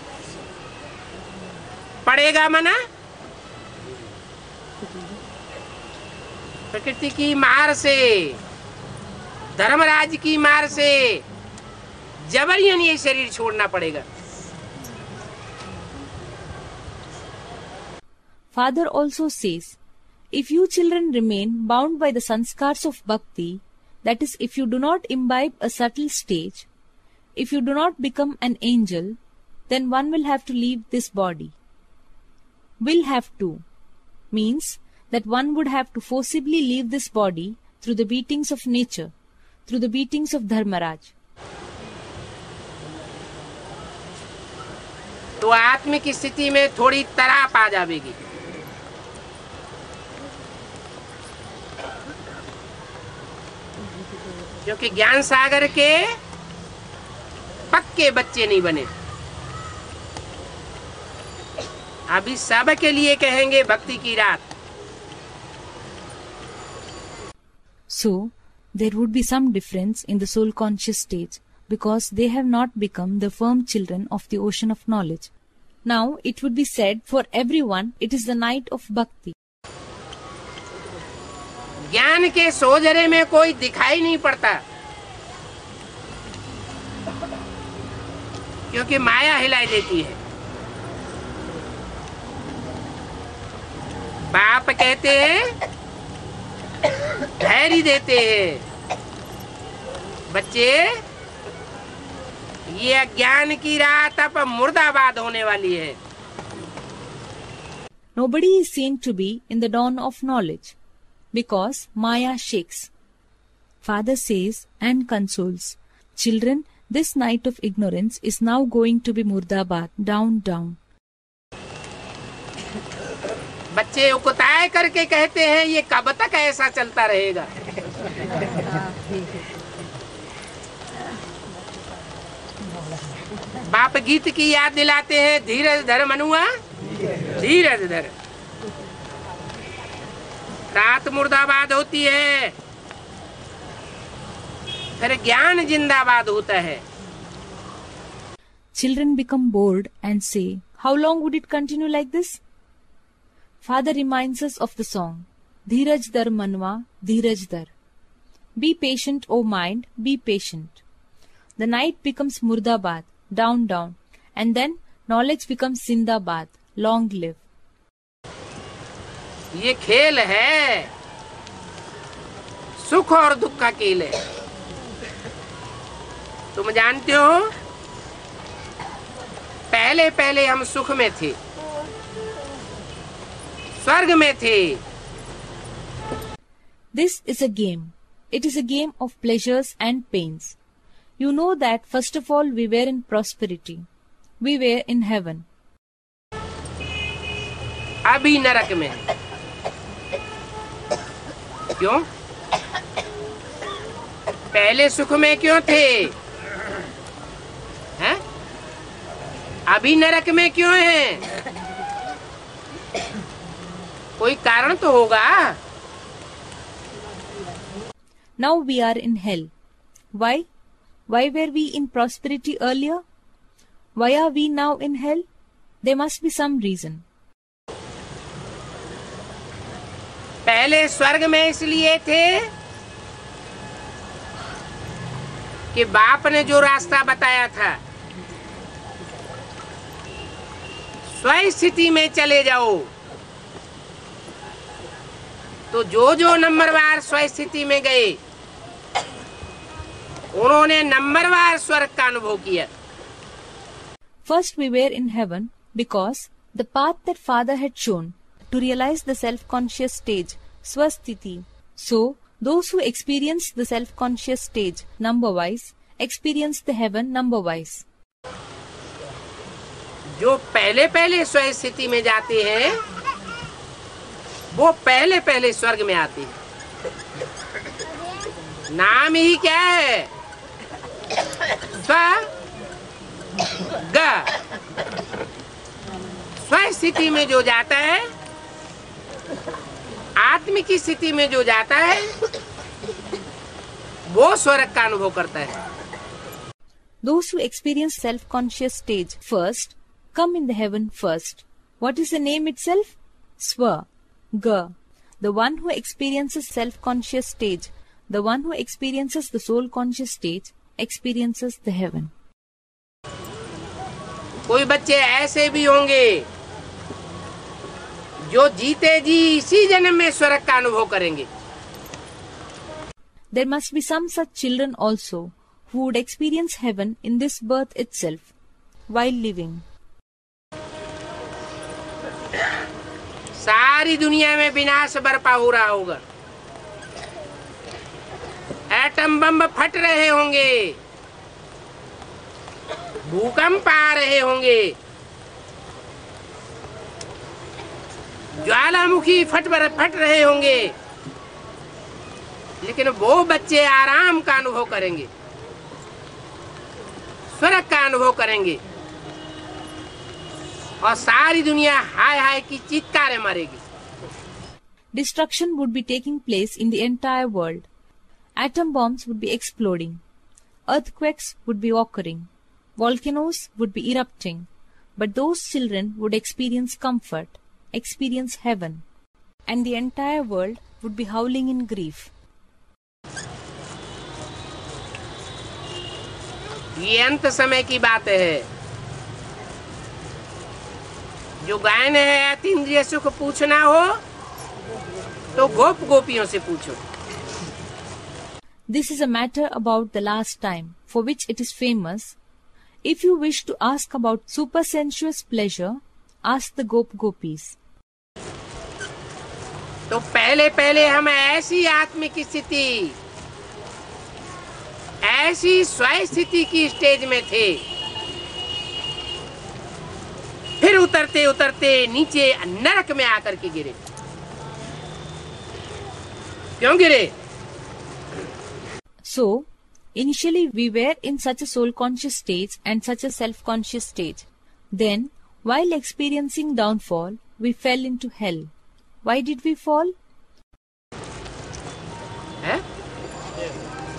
पड़ेगा मना प्रकृति की मार से, धर्मराज की मार से जबरन ये शरीर छोड़ना पड़ेगा। Father also says, if you children remain bound by the sanskars of bhakti, that is, if you do not imbibe a subtle stage, if you do not become an angel, then one will have to leave this body. Will have to means that one would have to forcibly leave this body through the beatings of nature, through the beatings of Dharmaraj. तो आत्मिक स्थिति में थोड़ी तराप आ जाएगी। क्योंकि ज्ञान सागर के पक्के बच्चे नहीं बने। अभी सब के लिए कहेंगे भक्ति की रात। So, there would be some difference in the soul conscious stage because they have not become the firm children of the ocean of knowledge. Now, it would be said for everyone, it is the night of bhakti. ज्ञान के सोजरे में कोई दिखाई नहीं पड़ता क्योंकि माया हिलाई देती है। बाप कहते हैं, धैर्य देते हैं, बच्चे ये अज्ञान की रात अब मुर्दाबाद होने वाली है। Nobody is seen to be in the dawn of knowledge because Maya shakes. Father says and consoles, children, this night of ignorance is now going to be Murdabad, down, down. बच्चे उकताए करके कहते हैं ये कब तक ऐसा चलता रहेगा। बाप गीत की याद दिलाते हैं, धीरज धर मनुआ, धीरज धर। रात मुर्दाबाद होती है, फिर ज्ञान जिंदाबाद होता है। Children become bored and say, how long would it continue like this? Father reminds us of the song, Dheeraj Dar Manwa, Dheeraj Dar. Be patient, O mind, be patient. The night becomes Murdabad, down, down, and then knowledge becomes Zindabad, long live. ये खेल है, सुख और दुख का खेल है। तुम जानते हो, पहले पहले हम सुख में थे, स्वर्ग में थे। This is a game. It is a game of pleasures and pains. You know that first of all we were in prosperity. We were in heaven. अभी नरक में। क्यों? पहले सुख में क्यों थे? हैं? अभी नरक में क्यों हैं? कोई कारण तो होगा। Now we are in hell. Why? Why were we in prosperity earlier? Why are we now in hell? There must be some reason. पहले स्वर्ग में इसलिए थे कि बाप ने जो रास्ता बताया था, स्व स्थिति में चले जाओ, तो जो नंबरवार स्व स्थिति में गए उन्होंने नंबरवार स्वर्ग का अनुभव किया। First we were in heaven because the path that Father had shown to realize the self-conscious stage, swasthiti. So, those who experience the self-conscious stage number-wise experience the heaven number-wise. जो पहले पहले स्व स्थिति में जाते हैं वो पहले पहले स्वर्ग में आते हैं। नाम ही क्या है? स्व स्थिति में जो जाता है, आत्म की स्थिति में जो जाता है, वो स्वर्ग का अनुभव करता है। Those who experience self-conscious stage first come in the heaven first. What is the name itself? Swa, Ga. The one who experiences self-conscious stage, the one who experiences the soul-conscious stage, experiences the heaven. कोई बच्चे ऐसे भी होंगे जो जीते जी इसी जन्म में स्वर्ग का अनुभव करेंगे। There must be some such children also who would experience heaven in this birth itself while living. सारी दुनिया में विनाश बरपा हो रहा होगा, एटम बम फट रहे होंगे, भूकंप आ रहे होंगे, ज्वालामुखी फट रहे होंगे, लेकिन वो बच्चे आराम का अनुभव करेंगे, स्वर्ग का अनुभव करेंगे, और सारी दुनिया हाय हाय की चीत्कारें मारेगी। Destruction would be taking place in the entire world. Atom bombs would be exploding. Earthquakes would be occurring. Volcanoes would be erupting. But those children would experience comfort, experience heaven, and the entire world would be howling in grief. ये अंत समय की बात है। जो गायन है अतीन्द्रिय सुख पूछना हो तो गोप गोपियों से पूछो। This is a matter about the last time, for which it is famous. If you wish to ask about supersensuous pleasure, ask the Gop Gopis. तो पहले पहले हम ऐसी आत्मिक स्थिति, ऐसी स्व स्थिति की स्टेज में थे, फिर उतरते उतरते नीचे नरक में आकर के गिरे। क्यों गिरे? So, initially we were in such a soul-conscious stage and such a self-conscious stage. Then, while experiencing downfall, we fell into hell. Why did we fall? है?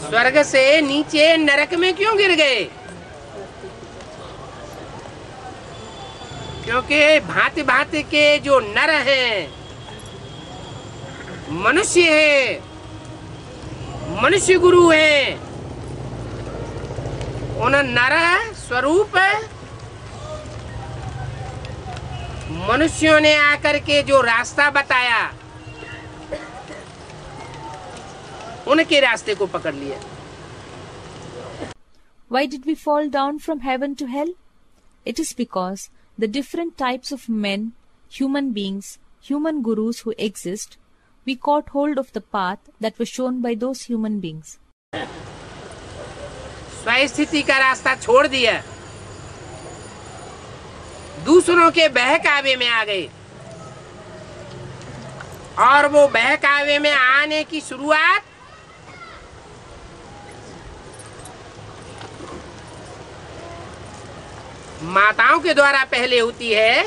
स्वर्ग से नीचे नरक में क्यों गिर गए? क्योंकि भांति भांति के जो नर हैं, मनुष्य हैं, मनुष्य गुरु हैं, उन नर स्वरूप मनुष्यों ने आकर के जो रास्ता बताया, उनके रास्ते को पकड़ लिया। Why did we fall down from heaven to hell? It is because the different types of men, human beings, human gurus who exist, we caught hold of the path that was shown by those human beings. स्वस्थिति का रास्ता छोड़ दिया, दूसरों के बहकावे में आ गए, और वो बहकावे में आने की शुरुआत माताओं के द्वारा पहले होती है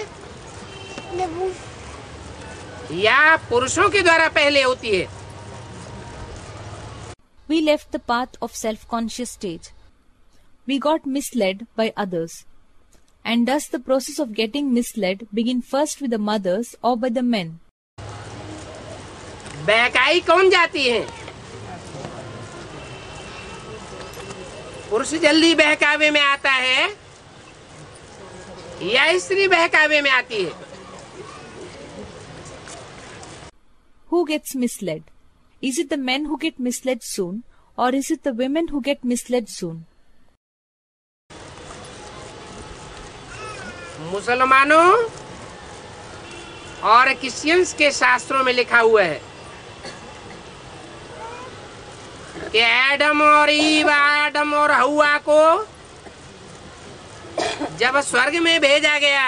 या पुरुषों के द्वारा पहले होती है? We left the path of self-conscious stage. We got misled by others. And does the process of getting misled begin first with the mothers or by the men? बहकाई कौन जाती है? पुरुष जल्दी बहकावे में आता है या स्त्री बहकावे में आती है? Who gets misled? Is it the men who get misled soon, or is it the women who get misled soon? मुसलमानों और क्रिश्चियंस के शास्त्रों में लिखा हुआ है कि आदम और हव्वा को जब स्वर्ग में भेजा गया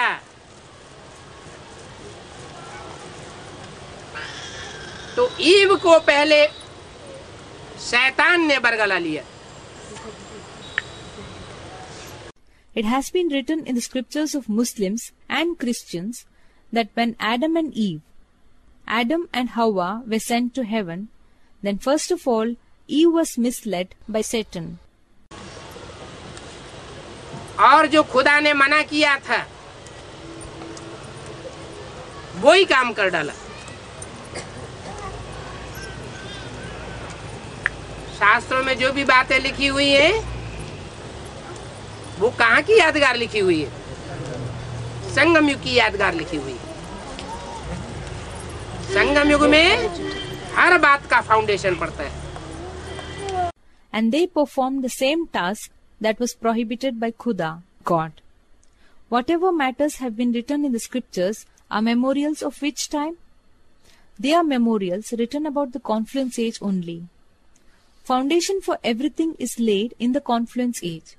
तो ईव को पहले शैतान ने बरगला लिया। It has been written in the scriptures of Muslims and Christians that when Adam and Hawa were sent to heaven, then first of all Eve was misled by Satan. और जो खुदा ने मना किया था वो ही काम कर डाला। शास्त्रों में जो भी बातें लिखी हुई हैं वो कहाँ की यादगार लिखी हुई है? संगम युग की यादगार लिखी हुई है। संगम युग में हर बात का फाउंडेशन पड़ता है। And they performed the same task that was prohibited by Khuda, God. Whatever matters have been written in the scriptures are memorials of which time? They are memorials written about the Confluence Age only. Foundation for everything is laid in the Confluence Age.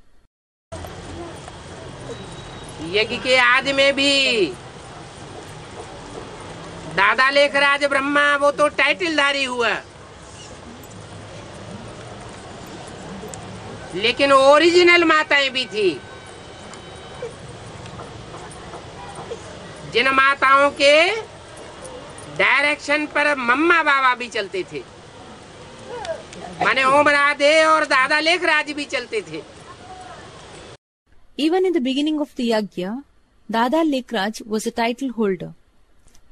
यज्ञ के आदि में भी दादा लेखराज ब्रह्मा वो तो टाइटलधारी हुआ, लेकिन ओरिजिनल माताएं भी थी, जिन माताओं के डायरेक्शन पर मम्मा बाबा भी चलते थे, माने ओम राधे और दादा लेखराज भी चलते थे। Even in the beginning of the Yagya, Dada Lekraj was a title holder.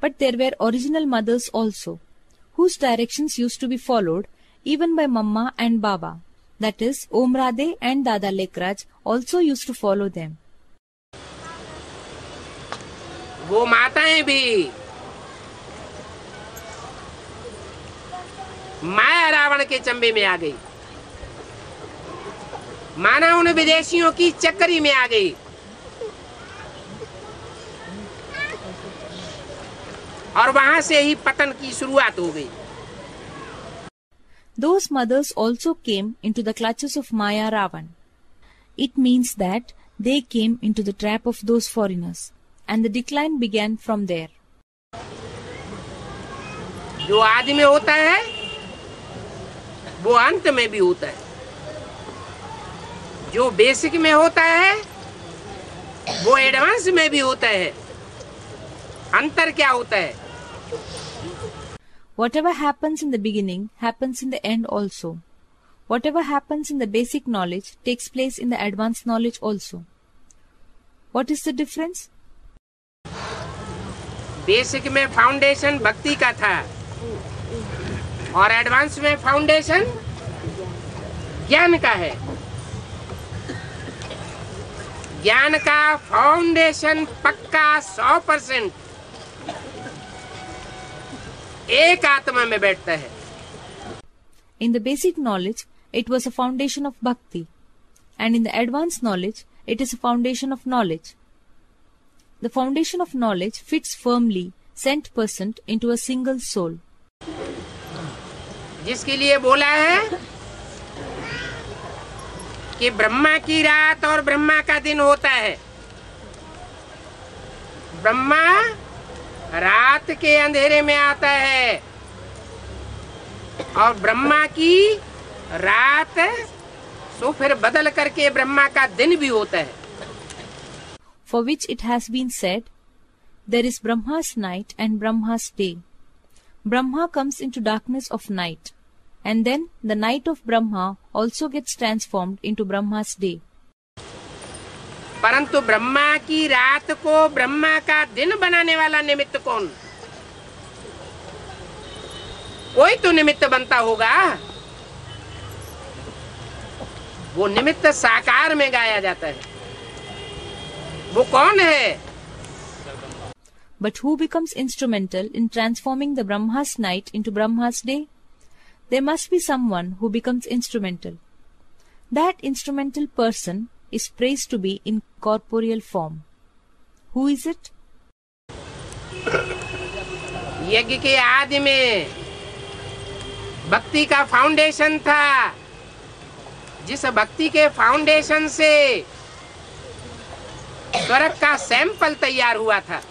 But there were original mothers also, whose directions used to be followed even by Mamma and Baba. That is, Om Radhe and Dada Lekraj also used to follow them. वो माताएं भी माया रावण के चंबे में आ गई, माना उन विदेशियों की चक्करी में आ गई, और वहां से ही पतन की शुरुआत हो गई। Those mothers also came into the clutches of Maya Ravan. It means that they came into the trap of those foreigners, and the decline began from there. जो आदि में होता है वो अंत में भी होता है, जो बेसिक में होता है वो एडवांस में भी होता है। अंतर क्या होता है? Whatever happens in the beginning happens in the end also. Whatever happens in the basic knowledge takes place in the advanced knowledge also. What is the difference? Basic में फाउंडेशन भक्ति का था और एडवांस में फाउंडेशन ज्ञान का है। ज्ञान का फाउंडेशन पक्का 100% एक आत्मा में बैठता है। In the basic knowledge, it was a foundation of bhakti, and in the advanced knowledge, it is a foundation of knowledge. The foundation of knowledge fits firmly, 100% into a single soul. जिसके लिए बोला है कि ब्रह्मा की रात और ब्रह्मा का दिन होता है। ब्रह्मा रात के अंधेरे में आता है और ब्रह्मा की रात सो फिर बदल करके ब्रह्मा का दिन भी होता है। For which it has been said, there is Brahma's night and Brahma's day. Brahma comes into darkness of night, and then the night of Brahma also gets transformed into Brahma's day. परंतु ब्रह्मा की रात को ब्रह्मा का दिन बनाने वाला निमित्त कौन? कोई तो निमित्त बनता होगा। वो निमित्त साकार में गाया जाता है। वो कौन है? But who becomes instrumental in transforming the Brahma's night into Brahma's day? There must be someone who becomes instrumental. That instrumental person is praised to be in corporeal form. Who is it? यज्ञ के आदि में भक्ति का foundation था, जिस भक्ति के फाउंडेशन से स्वर्ग का सैंपल तैयार हुआ था।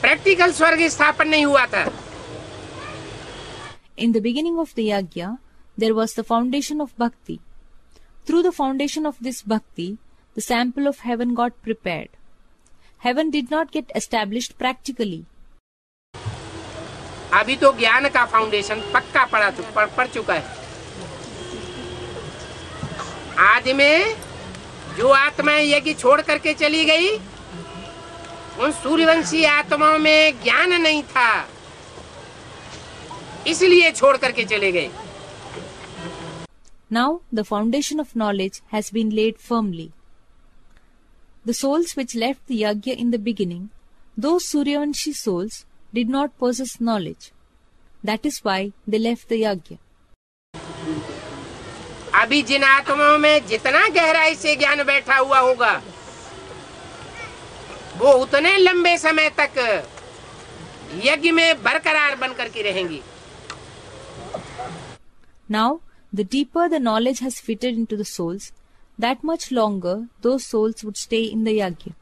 प्रैक्टिकल स्वर्ग स्थापन नहीं हुआ था। In the beginning of the Yagya, there was the foundation of bhakti. Through the foundation of this bhakti, the sample of heaven got prepared. Heaven did not get established practically. अभी तो ज्ञान का foundation पक्का पड़ चुका है। आदि में जो आत्माएं यज्ञ छोड़ करके चली गई, उन सूर्यवंशी आत्माओं में ज्ञान नहीं था, इसलिए छोड़ करके चले गए। Now the foundation of knowledge has been laid firmly. The souls which left the yajna in the beginning, those Suryavanshi souls, did not possess knowledge. That is why they left the yajna. अभी जिन आत्माओं में जितना गहराई से ज्ञान बैठा हुआ होगा, वो उतने लंबे समय तक यज्ञ में बरकरार बन करके रहेंगी। Now, the deeper the knowledge has fitted into the souls, that much longer those souls would stay in the yajna.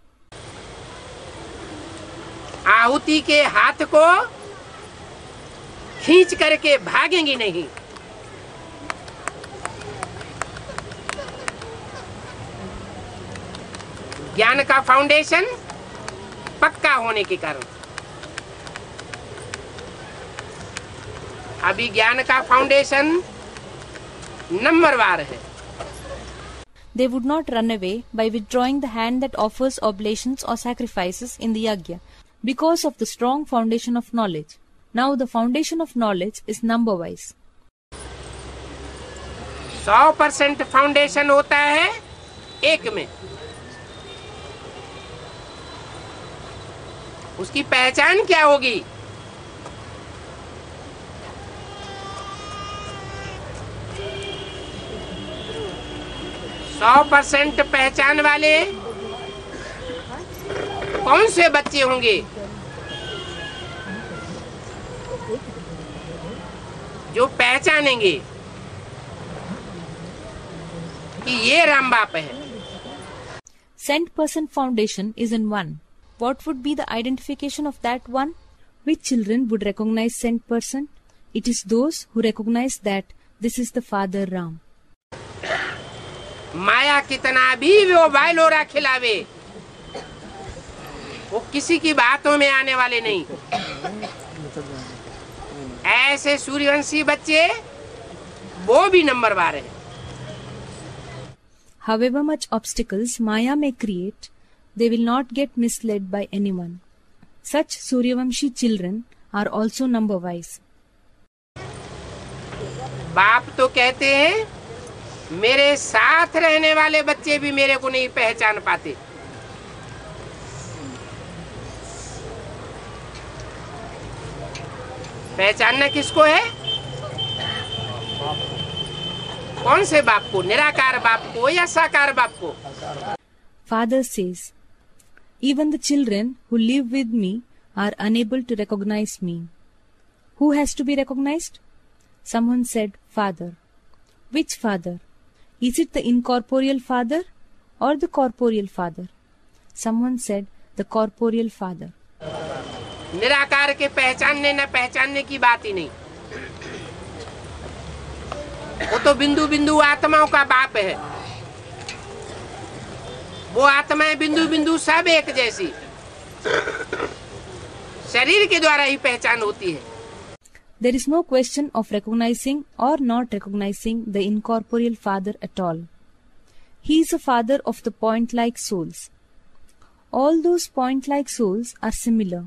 आहुति के हाथ को खींच करके भागेंगी नहीं। ज्ञान का फाउंडेशन पक्का होने के कारण। अभी ज्ञान का फाउंडेशन नंबरवार है। They would not run away by withdrawing the hand that offers oblations or sacrifices in the yajna because of the strong foundation of knowledge. Now the foundation of knowledge is number wise. 100% foundation होता है एक में। उसकी पहचान क्या होगी? सौ % पहचान वाले कौन से बच्चे होंगे? जो पहचानेंगे कि ये राम बाप है। Cent% foundation is in one. What would be the identification of that one? Which children would recognize cent%? It is those who recognize that this is the Father Ram. माया कितना भी वो वायलोरा खिलावे, वो किसी की बातों में आने वाले नहीं। ऐसे सूर्यवंशी बच्चे वो भी नंबरवार है। However much obstacles Maya may create, they will not get misled by anyone. Such Suryavamshi children are also number wise. बाप तो कहते हैं मेरे साथ रहने वाले बच्चे भी मेरे को नहीं पहचान पाते। पहचानना किसको है? कौन से बाप को? निराकार बाप को या साकार बाप को? Father says, even the children who live with me are unable to recognize me. Who has to be recognized? Someone said, Father. Which Father? Is it the incorporeal Father or the corporeal Father? Someone said, the corporeal Father. निराकार के पहचानने न पहचानने की बात ही नहीं। वो तो बिंदु बिंदु आत्माओं का बाप है। वो आत्माएं बिंदु बिंदु सब एक जैसी, शरीर के द्वारा ही पहचान होती है। There is no question of recognizing or not recognizing the incorporeal Father at all. He is a Father of the point-like souls. All those point-like souls are similar.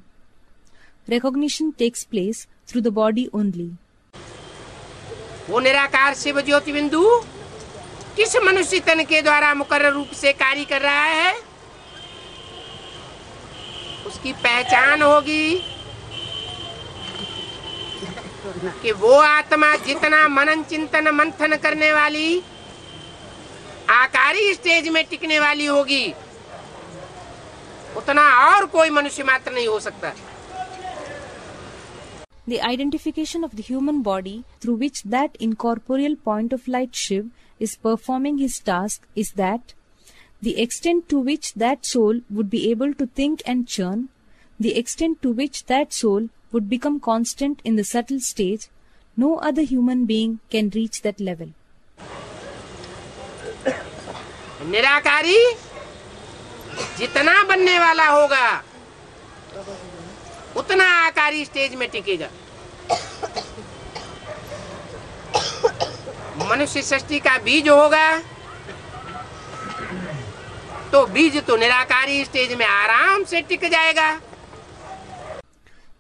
Recognition takes place through the body only. वो निराकार शिव ज्योति बिंदु किस मनुष्य तन के द्वारा मुकर्रर रूप से कार्य कर रहा है, उसकी पहचान होगी कि वो आत्मा जितना मनन चिंतन मंथन करने वाली आकारी स्टेज में टिकने वाली होगी, उतना और कोई मनुष्य मात्र नहीं हो सकता। The identification of the human body through which that incorporeal point of light Shiv is performing his task is that the extent to which that soul would be able to think and churn, the extent to which that soul would become constant in the subtle stage, no other human being can reach that level. निराकारी जितना बनने वाला होगा उतना आकारी stage में टिकेगा। मनुष्य सृष्टि का बीज होगा तो बीज तो निराकारी स्टेज में आराम से टिक जाएगा.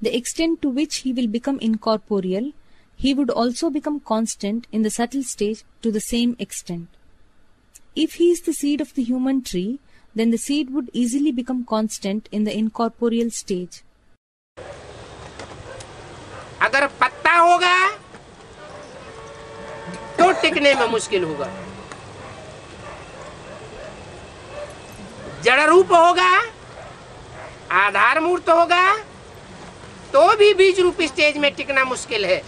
The extent to which he will become incorporeal, he would also become constant in the subtle stage to the same extent. If he is the seed of the human tree, then the seed would easily become constant in the incorporeal stage. अगर पत्ता होगा तो टिकने में मुश्किल होगा. जड़ रूप होगा, आधार मूर्त होगा तो भी बीज रूप स्टेज में टिकना मुश्किल है.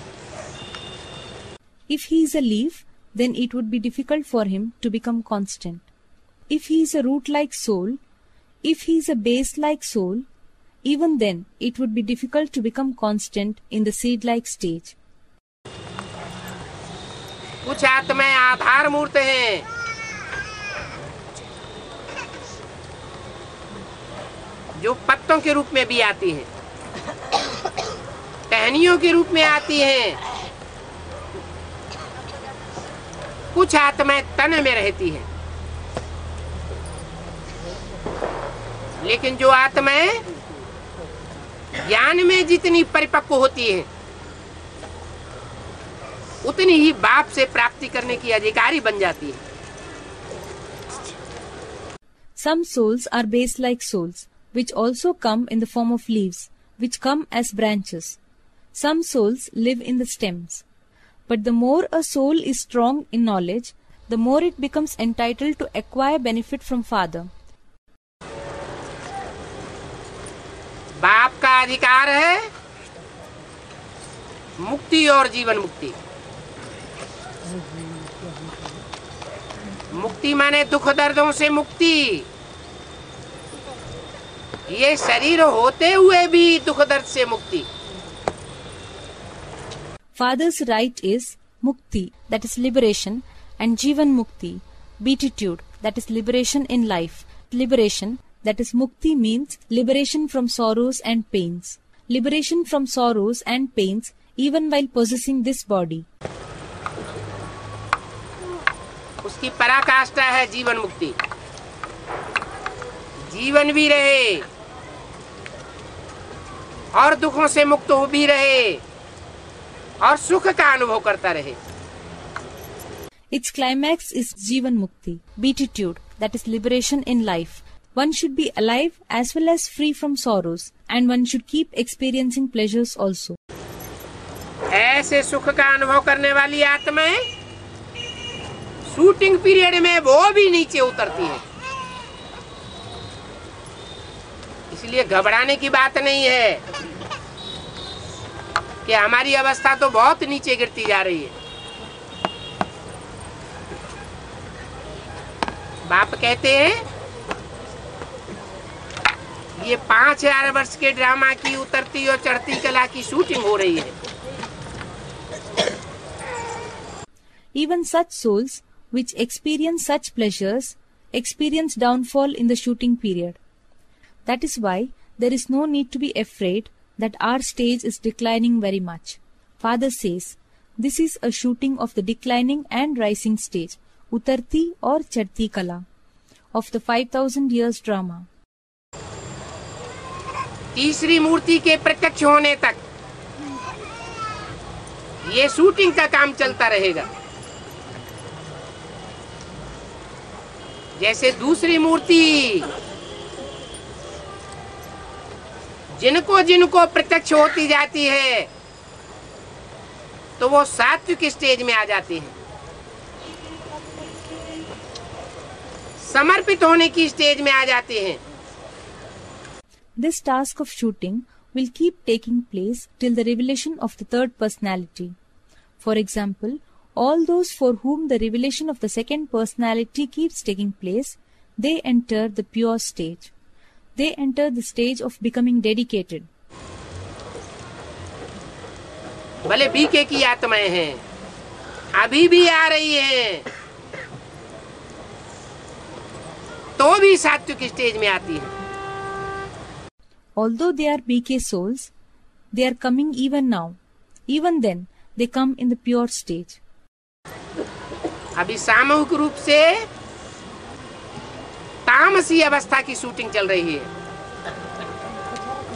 If he is a leaf, then it would be difficult for him to become constant. If he is a root-like soul, if he is a base-like soul, even then it would be difficult to become constant in the seed-like stage. कुछ आत्माएं आधार मूर्त हैं, जो पत्तों के रूप में भी आती हैं, टहनियों के रूप में आती हैं. कुछ आत्माएं तन में रहती हैं. लेकिन जो आत्माएं ज्ञान में जितनी परिपक्व होती हैं, उतनी ही बाप से प्राप्ति करने की अधिकारी बन जाती है. Some souls are base-like souls, which also come in the form of leaves, which come as branches. Some souls live in the stems. But the more a soul is strong in knowledge, the more it becomes entitled to acquire benefit from Father. बाप का अधिकार है मुक्ति और जीवन मुक्ति. मुक्ति माने दुख दर्दों से मुक्ति. ये शरीर होते हुए भी दुख दर्द से मुक्ति. Father's right is mukti, that is liberation, and jivan mukti, beatitude, that is liberation in life. Liberation, that is mukti, means liberation from sorrows and pains. Liberation from sorrows and pains even while possessing this body. उसकी पराकाष्ठा है जीवन मुक्ति. जीवन भी रहे और दुखों से मुक्त हो भी रहे और सुख का अनुभव करता रहे. Its climax is Jivan Mukti, beatitude, that is liberation in life. One should be alive as well as free from sorrows, and one should keep experiencing pleasures also. ऐसे सुख का अनुभव करने वाली आत्माएं शूटिंग पीरियड में वो भी नीचे उतरती है. इसलिए घबराने की बात नहीं है कि हमारी अवस्था तो बहुत नीचे गिरती जा रही है. बाप कहते हैं ये 5000 वर्ष के ड्रामा की उतरती और चढ़ती कला की शूटिंग हो रही है. Even such souls which experience such pleasures experience downfall in the shooting period. That is why there is no need to be afraid that our stage is declining very much. Father says, this is a shooting of the declining and rising stage, Utarti or Chadti Kala, of the 5000 years drama. तीसरी मूर्ति के प्रत्यक्ष होने तक ये shooting का काम चलता रहेगा. जैसे दूसरी मूर्ति जिनको जिनको प्रत्यक्ष होती जाती है तो वो सात्विक स्टेज में आ जाती हैं. समर्पित होने की स्टेज में आ जाते हैं. This task of shooting will keep taking place till the revelation of the third personality. For example, all those for whom the revelation of the second personality keeps taking place, they enter the pure stage. They enter the stage of becoming dedicated. भले BK की आत्माएं हैं, अभी भी आ रही हैं, तो भी सात्विक स्टेज में आती है. Although they are BK souls, they are coming even now. Even then, they come in the pure stage. अभी सामूहिक रूप से तामसी अवस्था की शूटिंग चल रही है,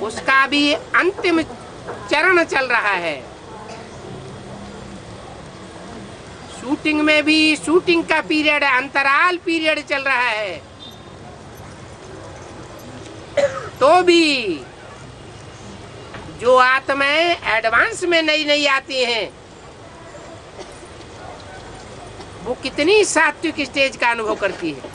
उसका भी अंतिम चरण चल रहा है। शूटिंग में भी शूटिंग का पीरियड, अंतराल पीरियड चल रहा है, तो भी जो आत्माएं एडवांस में नई नई आती हैं, वो कितनी सात्विक स्टेज का अनुभव करती है।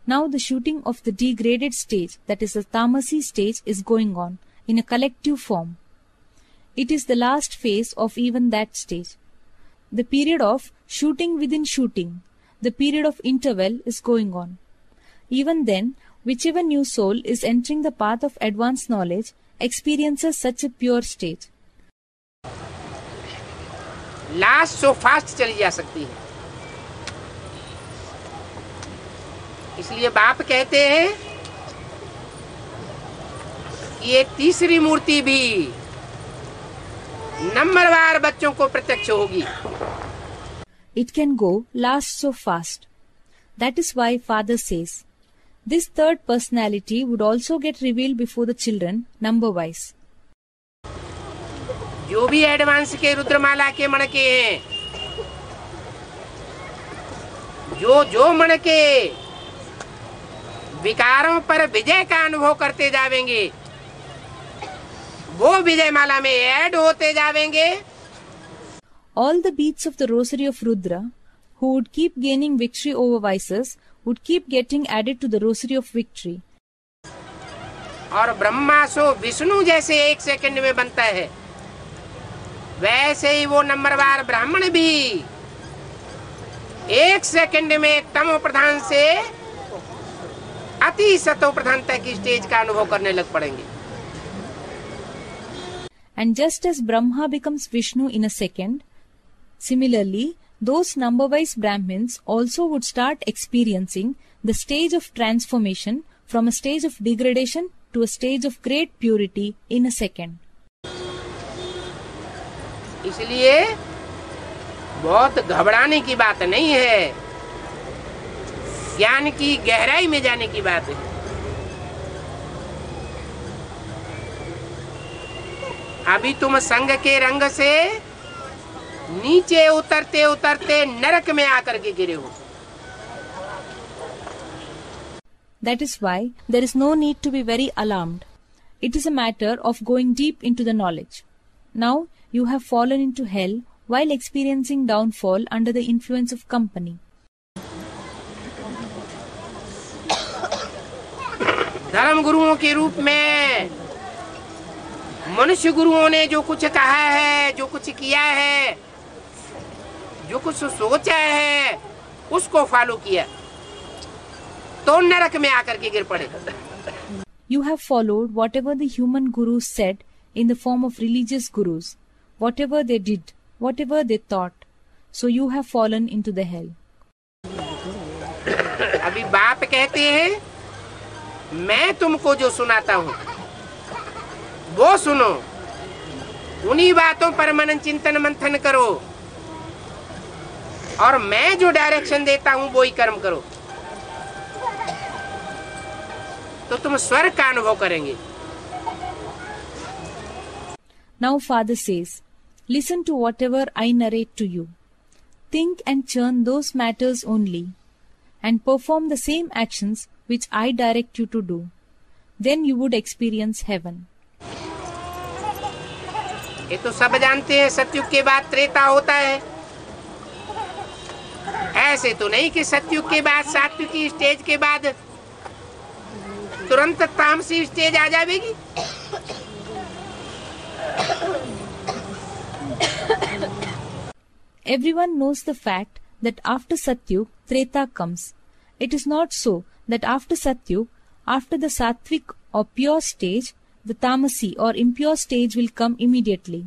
Now the shooting of the degraded stage, that is the tamasi stage, is going on in a collective form. It is the last phase of even that stage. The period of shooting within shooting, the period of interval is going on. Even then, whichever new soul is entering the path of advanced knowledge experiences such a pure stage. Last so fast चली जा सकती है। इसलिए बाप कहते हैं कि ये तीसरी मूर्ति भी नंबरवार बच्चों को प्रत्यक्ष होगी। It can go last so fast. That is why Father says, this third personality would also get revealed before the children, number-wise. जो भी एडवांस के रुद्रमाला के मणके हैं, जो मणके विकारों पर विजय का अनुभव करते जावेंगे, वो विजय माला में ऐड होते जावेंगे। All the beats of the rosary of Rudra, who would keep gaining victory over vices, would keep getting added to the rosary of victory. और ब्रह्मा सो विष्णु जैसे 1 सेकंड में बनता है, वैसे ही वो नंबरवार ब्राह्मण भी 1 सेकंड में तमो प्रधान से अति सतो प्रधानता की स्टेज का अनुभव करने लग पड़ेंगे। And just as Brahma becomes Vishnu in a second, similarly, those number-wise Brahmins also would start experiencing the stage of transformation from a stage of degradation to a stage of great purity in a second. इसलिए बहुत घबराने की बात नहीं है, ज्ञान की गहराई में जाने की बात है। अभी तुम संग के रंग से नीचे उतरते उतरते नरक में आकर के गिरे हो। That is why there is no need to be very alarmed. It is a matter of going deep into the knowledge. Now you have fallen into hell while experiencing downfall under the influence of company. धर्म गुरुओं के रूप में मनुष्य गुरुओं ने जो कुछ कहा है, जो कुछ किया है, जो कुछ सोचा है, उसको फॉलो किया, तो नरक में आकर के गिर पड़े। You have followed whatever the human gurus said in the form of religious gurus, whatever they did, whatever they thought, so you have fallen into the hell. अभी बाप कहते हैं, मैं तुमको जो सुनाता हूँ वो सुनो, उन्हीं बातों पर मनन चिंतन मंथन करो, और मैं जो डायरेक्शन देता हूँ वो ही कर्म करो, तो तुम स्वर्ग का अनुभव करेंगे। Now Father says, listen to whatever I narrate to you. Think and churn those matters only, and perform the same actions which I direct you to do. Then you would experience heaven. ये तो सब जानते हैं, सतयुग के बाद त्रेता होता है। ऐसे तो नहीं कि सतयुग के बाद, सात्विक की स्टेज के बाद तुरंत तामसी स्टेज आ जाएगी। Everyone knows the fact that after Satyug, Treta comes. It is not so that after Satyug, after the Sattvic or pure stage, the Tamasi or impure stage will come immediately.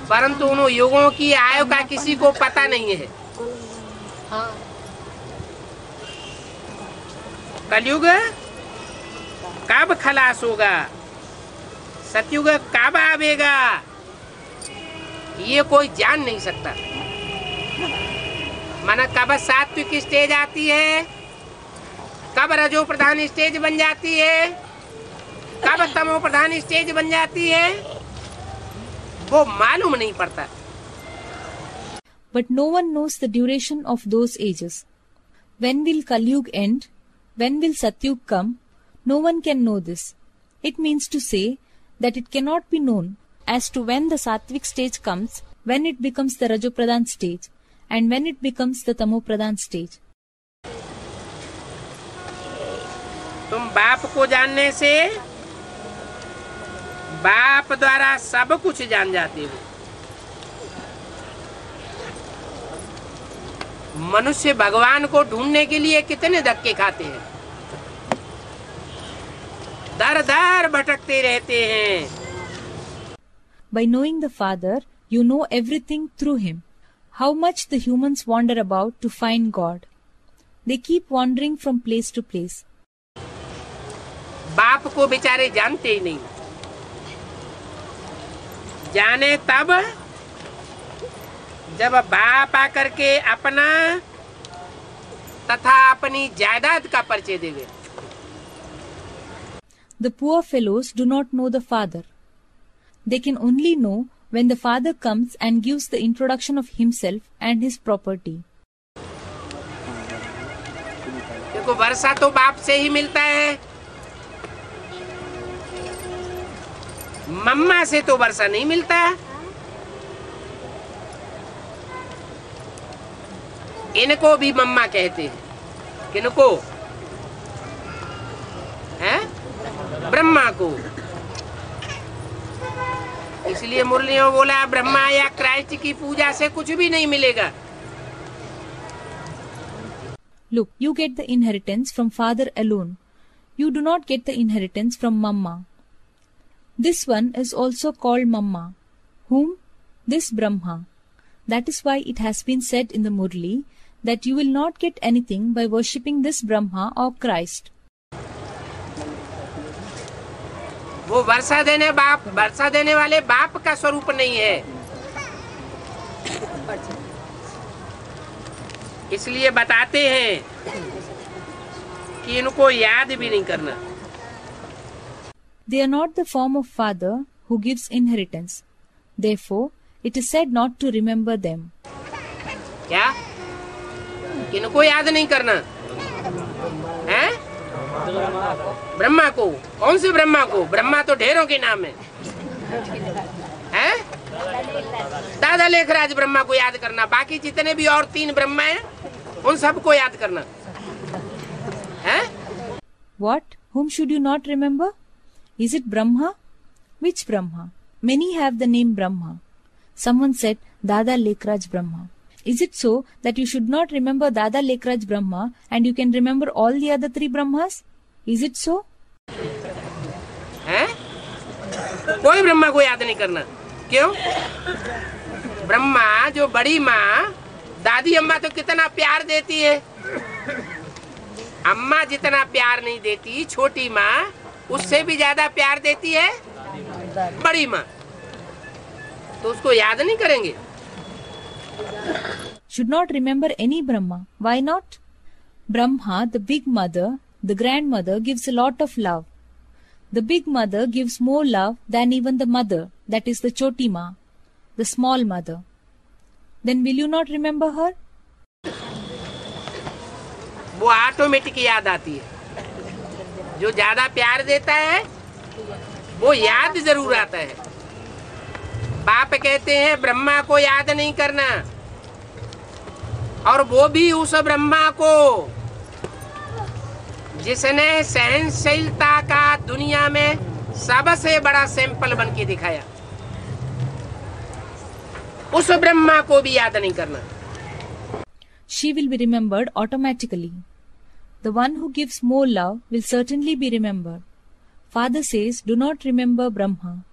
परंतु उन युगों की आयु का किसी को पता नहीं है। कलयुग कब खलास होगा, सतयुग कब आवेगा, ये कोई जान नहीं सकता। माना कब सात्विक स्टेज आती है, कब रजो प्रधान स्टेज बन जाती है, कब तमो प्रधान स्टेज बन जाती है, वो मालूम नहीं पड़ता। But no one knows the duration of those ages. When will Kalyug end? When will Satyug come? No one can know this. It means to say that it cannot be known as to when the Sattvic stage comes, when it becomes the Rajopradhan stage, and when it becomes the Tamopradhan stage. तुम बाप को जानने से बाप द्वारा सब कुछ जान जाते हो। मनुष्य भगवान को ढूंढने के लिए कितने धक्के खाते हैं, दर दर भटकते रहते हैं। By knowing the Father, you know everything through Him. How much the humans wander about to find God. They keep wandering from place to place. बाप को बेचारे जानते ही नहीं। जाने तब जब बाप आकर के अपना तथा अपनी जायदाद का परिचय देवे। The poor fellows do not know the Father. They can only know when the Father comes and gives the introduction of himself and his property. देखो वर्षा तो बाप से ही मिलता है, मम्मा से तो वर्षा नहीं मिलता। इनको भी मम्मा कहते हैं। किनको? हैं? ब्रह्मा को। इसलिए मुरलियों बोला ब्रह्मा या क्राइस्ट की पूजा से कुछ भी नहीं मिलेगा। Look, you get the inheritance from Father alone. You do not get the inheritance from Mamma. This one is also called Mamma. Whom? This Brahma. That is why it has been said in the Murli that you will not get anything by worshipping this Brahma or Christ. वो वर्षा देने वाले बाप का स्वरूप नहीं है। इसलिए बताते हैं कि इनको याद भी नहीं करना। They are not the form of Father who gives inheritance. Therefore, it is said not to remember them. क्या? इनको याद नहीं करना है? ब्रह्मा को? कौन से ब्रह्मा को? ब्रह्मा तो ढेरों के नाम है। हैं? दादा लेखराज ब्रह्मा को याद करना, बाकी जितने भी और 3 ब्रह्मा हैं उन सबको याद करना है। What? Whom should you not remember? Is it Brahma? Which Brahma? Many have the name Brahma. Someone said Dada Lekraj Brahma. Is it so that you should not remember Dada Lekraj Brahma and you can remember all the other 3 Brahmas? Is it so? हैं? कोई ब्रह्मा को याद नहीं करना। क्यों? ब्रह्मा जो बड़ी माँ दादी अम्मा तो कितना प्यार देती है, अम्मा जितना प्यार नहीं देती, छोटी माँ उससे भी ज्यादा प्यार देती है बड़ी माँ, तो उसको याद नहीं करेंगे। Should not remember any Brahma. Why not? Brahma, the big mother, the grandmother, gives a lot of love. The big mother gives more love than even the mother, that is the Choti Ma, the small mother. Then will you not remember her? वो automatic याद आती है। जो ज्यादा प्यार देता है वो याद जरूर आता है। बाप कहते हैं ब्रह्मा को याद नहीं करना, और वो भी उस ब्रह्मा को जिसने सहनशीलता का दुनिया में सबसे बड़ा सैंपल बन के दिखाया, उस ब्रह्मा को भी याद नहीं करना। She will be remembered automatically. The one who gives more love will certainly be remembered. Father says, do not remember Brahma.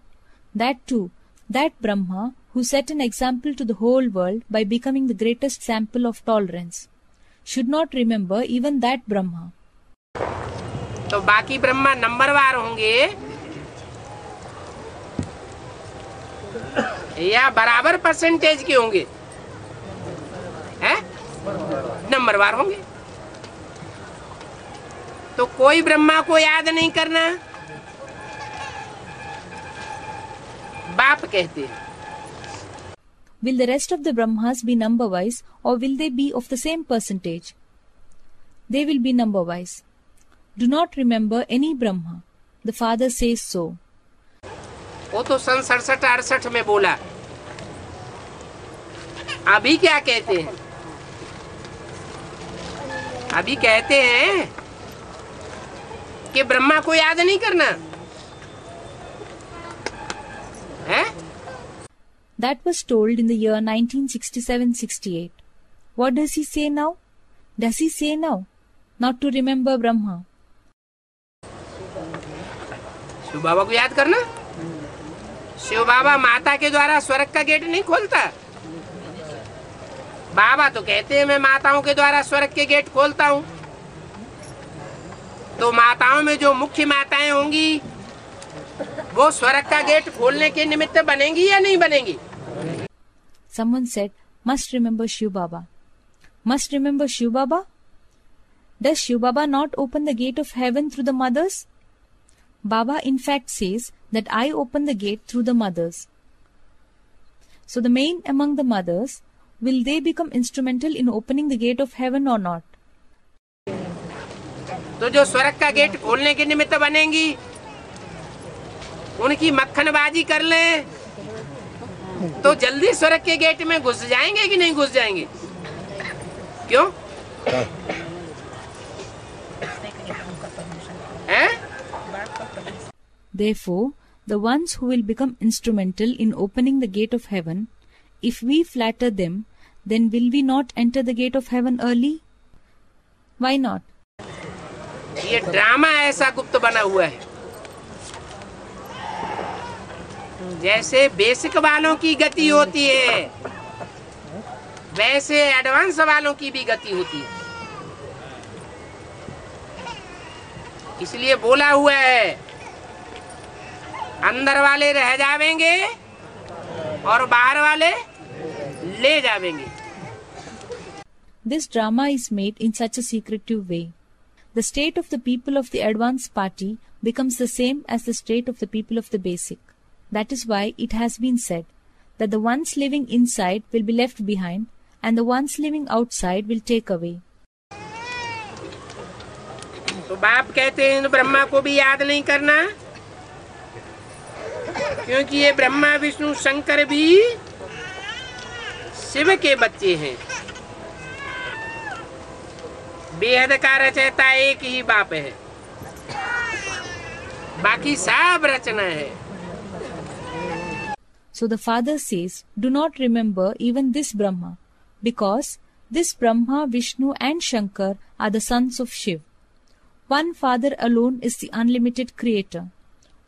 That too, that Brahma who set an example to the whole world by becoming the greatest sample of tolerance. Should not remember even that Brahma. तो बाकी ब्रह्मा नंबरवार होंगे, या बराबर percentage के होंगे? हैं? नंबरवार होंगे। तो कोई ब्रह्मा को याद नहीं करना, बाप कहते हैं। Will the rest of the Brahmas be number-wise or will they be of the same percentage? They will be number-wise. Do not remember any Brahma. The father says so. वो तो सन 67-68 में बोला। अभी क्या कहते हैं? अभी कहते हैं कि ब्रह्मा को याद नहीं करना है? That was told in the year 1967-68. What does he say now? Does he say now not to remember Brahma? Shiv बाबा को याद करना? शिव बाबा माता के द्वारा स्वर्ग का गेट नहीं खोलता। बाबा तो कहते हैं मैं माताओं के द्वारा स्वर्ग के गेट खोलता हूँ। तो माताओं में जो मुख्य माताएं होंगी वो स्वर्ग का गेट खोलने के निमित्त बनेंगी या नहीं बनेंगी? Someone said, must remember Shiv Baba. Must remember Shiv Baba? Does Shiv Baba not open the gate of heaven through the mothers? Baba in fact says that I open the gate through the mothers. So the main among the mothers, will they become instrumental in opening the gate of heaven or not? तो जो स्वर्ग का gate खोलने के निमित्त बनेंगी उनकी मक्खनबाजी कर लें तो जल्दी स्वर्ग के गेट में घुस जाएंगे कि नहीं घुस जाएंगे? क्यों? हैं? Therefore, the ones who will become instrumental in opening the gate of heaven, if we flatter them, then will we not enter the gate of heaven early? Why not? ये ड्रामा ऐसा गुप्त बना हुआ है। जैसे बेसिक वालों की गति होती है वैसे एडवांस वालों की भी गति होती है। इसलिए बोला हुआ है अंदर वाले रह जावेंगे और बाहर वाले ले जावेंगे। This drama is made in such a secretive way. The state of the people of the advanced party becomes the same as the state of the people of the basic. That is why it has been said that the ones living inside will be left behind and the ones living outside will take away. तो बाप कहते हैं ब्रह्मा को भी याद नहीं करना क्योंकि ये ब्रह्मा विष्णु शंकर भी शिव के बच्चे हैं। बेहद का रचयिता एक ही बाप है, बाकी सब रचना है। So the father says, do not remember even this Brahma, because this Brahma, Vishnu and Shankar are the sons of Shiv. One father alone is the unlimited creator.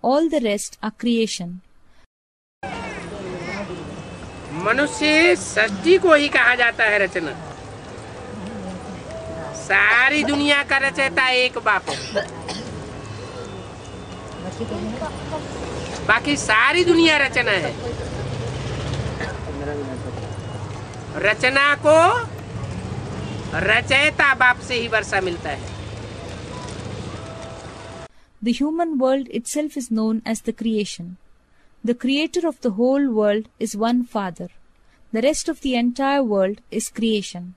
All the rest are creation. मनुष्य सृष्टि को ही कहा जाता है रचना। सारी दुनिया का रचयिता एक बाप है, बाकी सारी दुनिया रचना है। रचना को रचयिता बाप से ही वर्षा मिलता है। The human world itself is known as the creation. The creator of the whole world is one father. The rest of the entire world is creation.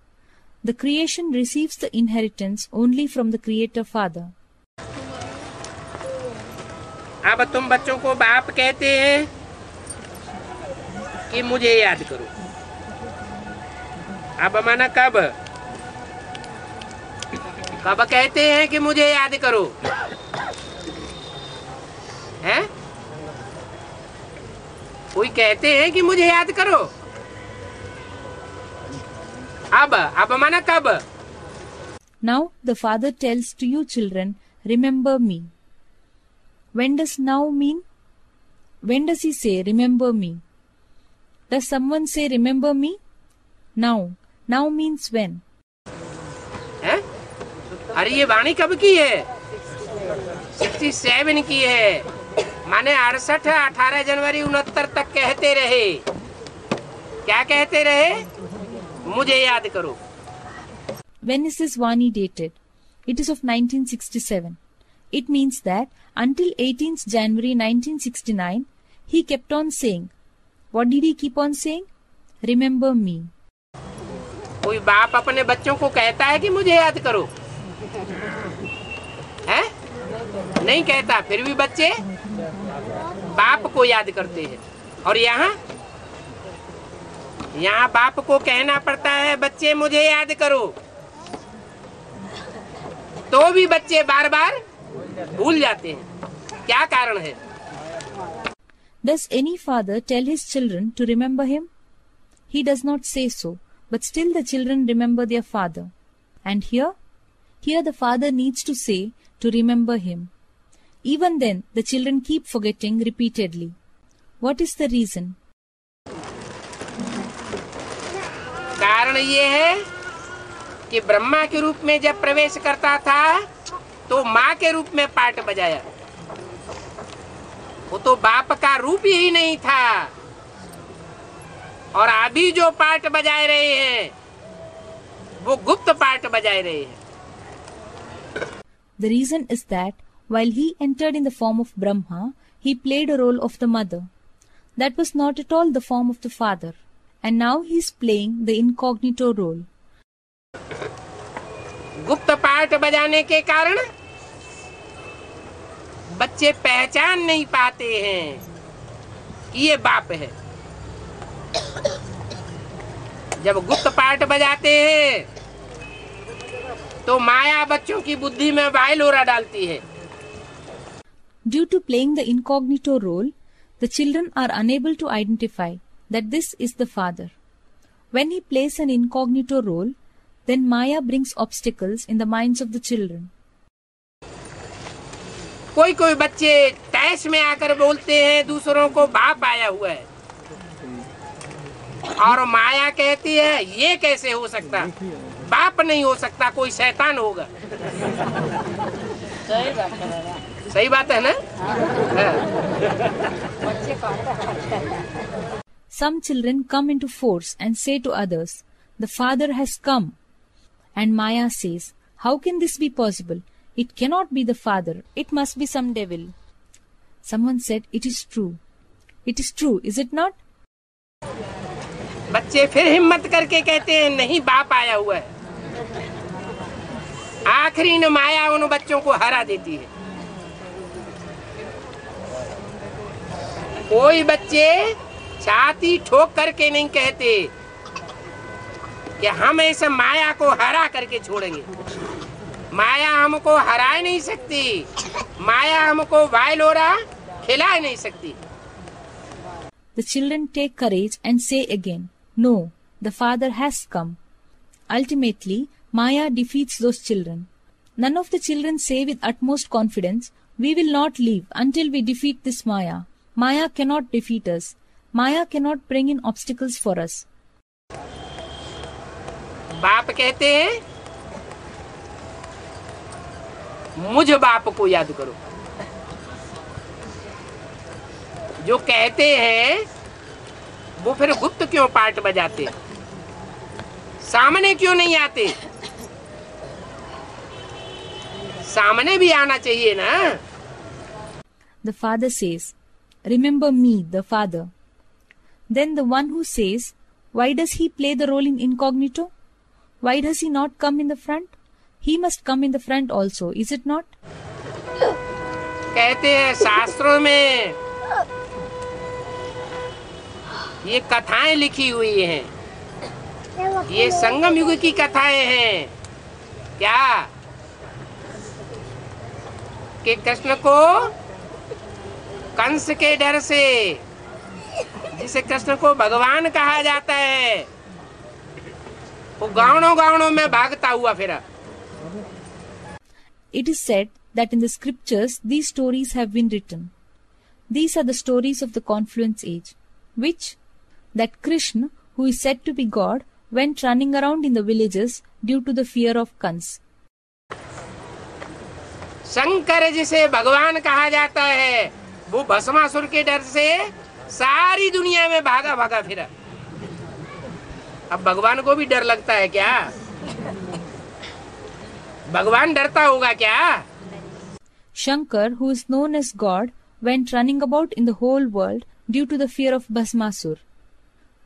The creation receives the inheritance only from the creator father. अब तुम बच्चों को बाप कहते हैं कि मुझे याद करो। अब माना कब? कब कहते हैं कि मुझे याद करो? हैं? कोई कहते हैं कि मुझे याद करो? अब माना कब? Now the father tells to you children, remember me. When does now mean? When does he say remember me? Does someone say remember me? Now. Now means when? हैं? अरे ये वाणी कब की है? 67 की है। माने 68 18 जनवरी 69 तक कहते रहे क्या कहते रहे? मुझे याद करो। When is this Vani dated? It is of 1967. It means that until 18th January 1969, he kept on saying. What did he keep on saying? Remember me. कोई बाप अपने बच्चों को कहता है कि मुझे याद करो? है? नहीं कहता, फिर भी बच्चे बाप को याद करते हैं। और यहाँ बाप को कहना पड़ता है बच्चे मुझे याद करो, तो भी बच्चे बार बार भूल जाते हैं। क्या कारण है? Does any father tell his children to remember him? He does not say so, but still the children remember their father. And here the father needs to say to remember him. Even then, the children keep forgetting repeatedly. What is the reason? कारण ये है कि ब्रह्मा के रूप में जब प्रवेश करता था तो माँ के रूप में पाठ बजाया। वो तो बाप का रूप ही नहीं था। और अभी जो पाठ बजाए रहे हैं वो गुप्त पाठ बजाए रहे हैं। The reason is that while he entered in the form of Brahma, he played a role of the mother. That was not at all the form of the father. And now he is playing the incognito role. गुप्त पाठ बजाने के कारण बच्चे पहचान नहीं पाते हैं कि ये बाप है। जब गुप्त पाठ बजाते हैं तो माया बच्चों की बुद्धि में वाइलोरा डालती है। Due to playing the incognito role, the children are unable to identify that this is the father. When he plays an incognito role, then Maya brings obstacles in the minds of the children. कोई कोई बच्चे तैश में आकर बोलते हैं दूसरों को बाप आया हुआ है, और माया कहती है ये कैसे हो सकता, बाप नहीं हो सकता, कोई शैतान होगा। सही बात है ना? Some children come into force and say to others, "The father has come." And Maya says, "How can this be possible? It cannot be the father. It must be some devil." Someone said, "It is true." It is true, is it not? बच्चे फिर हिम्मत करके कहते हैं नहीं, बाप आया हुआ है। आखिरी न माया उन बच्चों को हरा देती है। कोई बच्चे छाती ठोक करके नहीं कहते कि हम ऐसे माया को हरा करके छोड़ेंगे। माया हमको हरा नहीं सकती, माया हमको वाइलोरा खिला नहीं सकती। The children take courage and say again, "No, the father has come." Ultimately, Maya defeats those children. None of the children say with utmost confidence, "We will not leave until we defeat this Maya." Maya cannot defeat us. Maya cannot bring in obstacles for us. बाप कहते हैं मुझ बाप को याद करो। जो कहते हैं वो फिर गुप्त क्यों पाठ बजाते, सामने क्यों नहीं आते? सामने भी आना चाहिए ना। The father says, "Remember me, the father." Then the one who says, "Why does he play the role in incognito? Why does he not come in the front? He must come in the front also, is it not?" कहते हैं शास्त्रों में ये कथाएं लिखी हुई हैं, ये संगम युग की कथाएं हैं। क्या कि कृष्ण को कंस के डर से, जिसे कृष्ण को भगवान कहा जाता है, वो गाँवों में भागता हुआ फिरा। It is said that in the scriptures these stories have been written. These are the stories of the Confluence Age, that Krishna, who is said to be God, went running around in the villages due to the fear of Kans. Shankar जिसे भगवान कहा जाता है, वो भस्मासुर के डर से सारी दुनिया में भागा फिरा। अब भगवान को भी डर लगता है क्या? भगवान डरता होगा क्या? Shankar, who is known as God, went running about in the whole world due to the fear of Bhasmasur.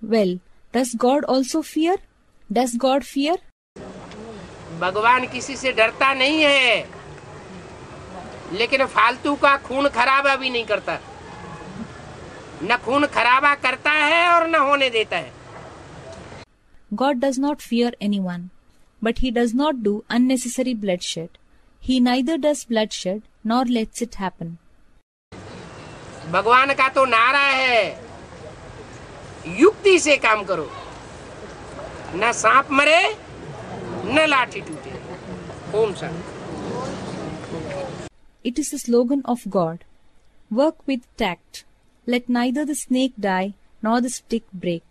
Well, does God also fear? Does God fear? भगवान किसी से डरता नहीं है, लेकिन फालतू का खून खराबा भी नहीं करता। न खून खराबा करता है और न होने देता है। God does not fear anyone, but he does not do unnecessary bloodshed. He neither does bloodshed nor lets it happen. भगवान का तो नारा है, युक्ति से काम करो, न सांप मरे न लाठी टूटे। Om Shanti. It is the slogan of God. Work with tact. Let neither the snake die nor the stick break.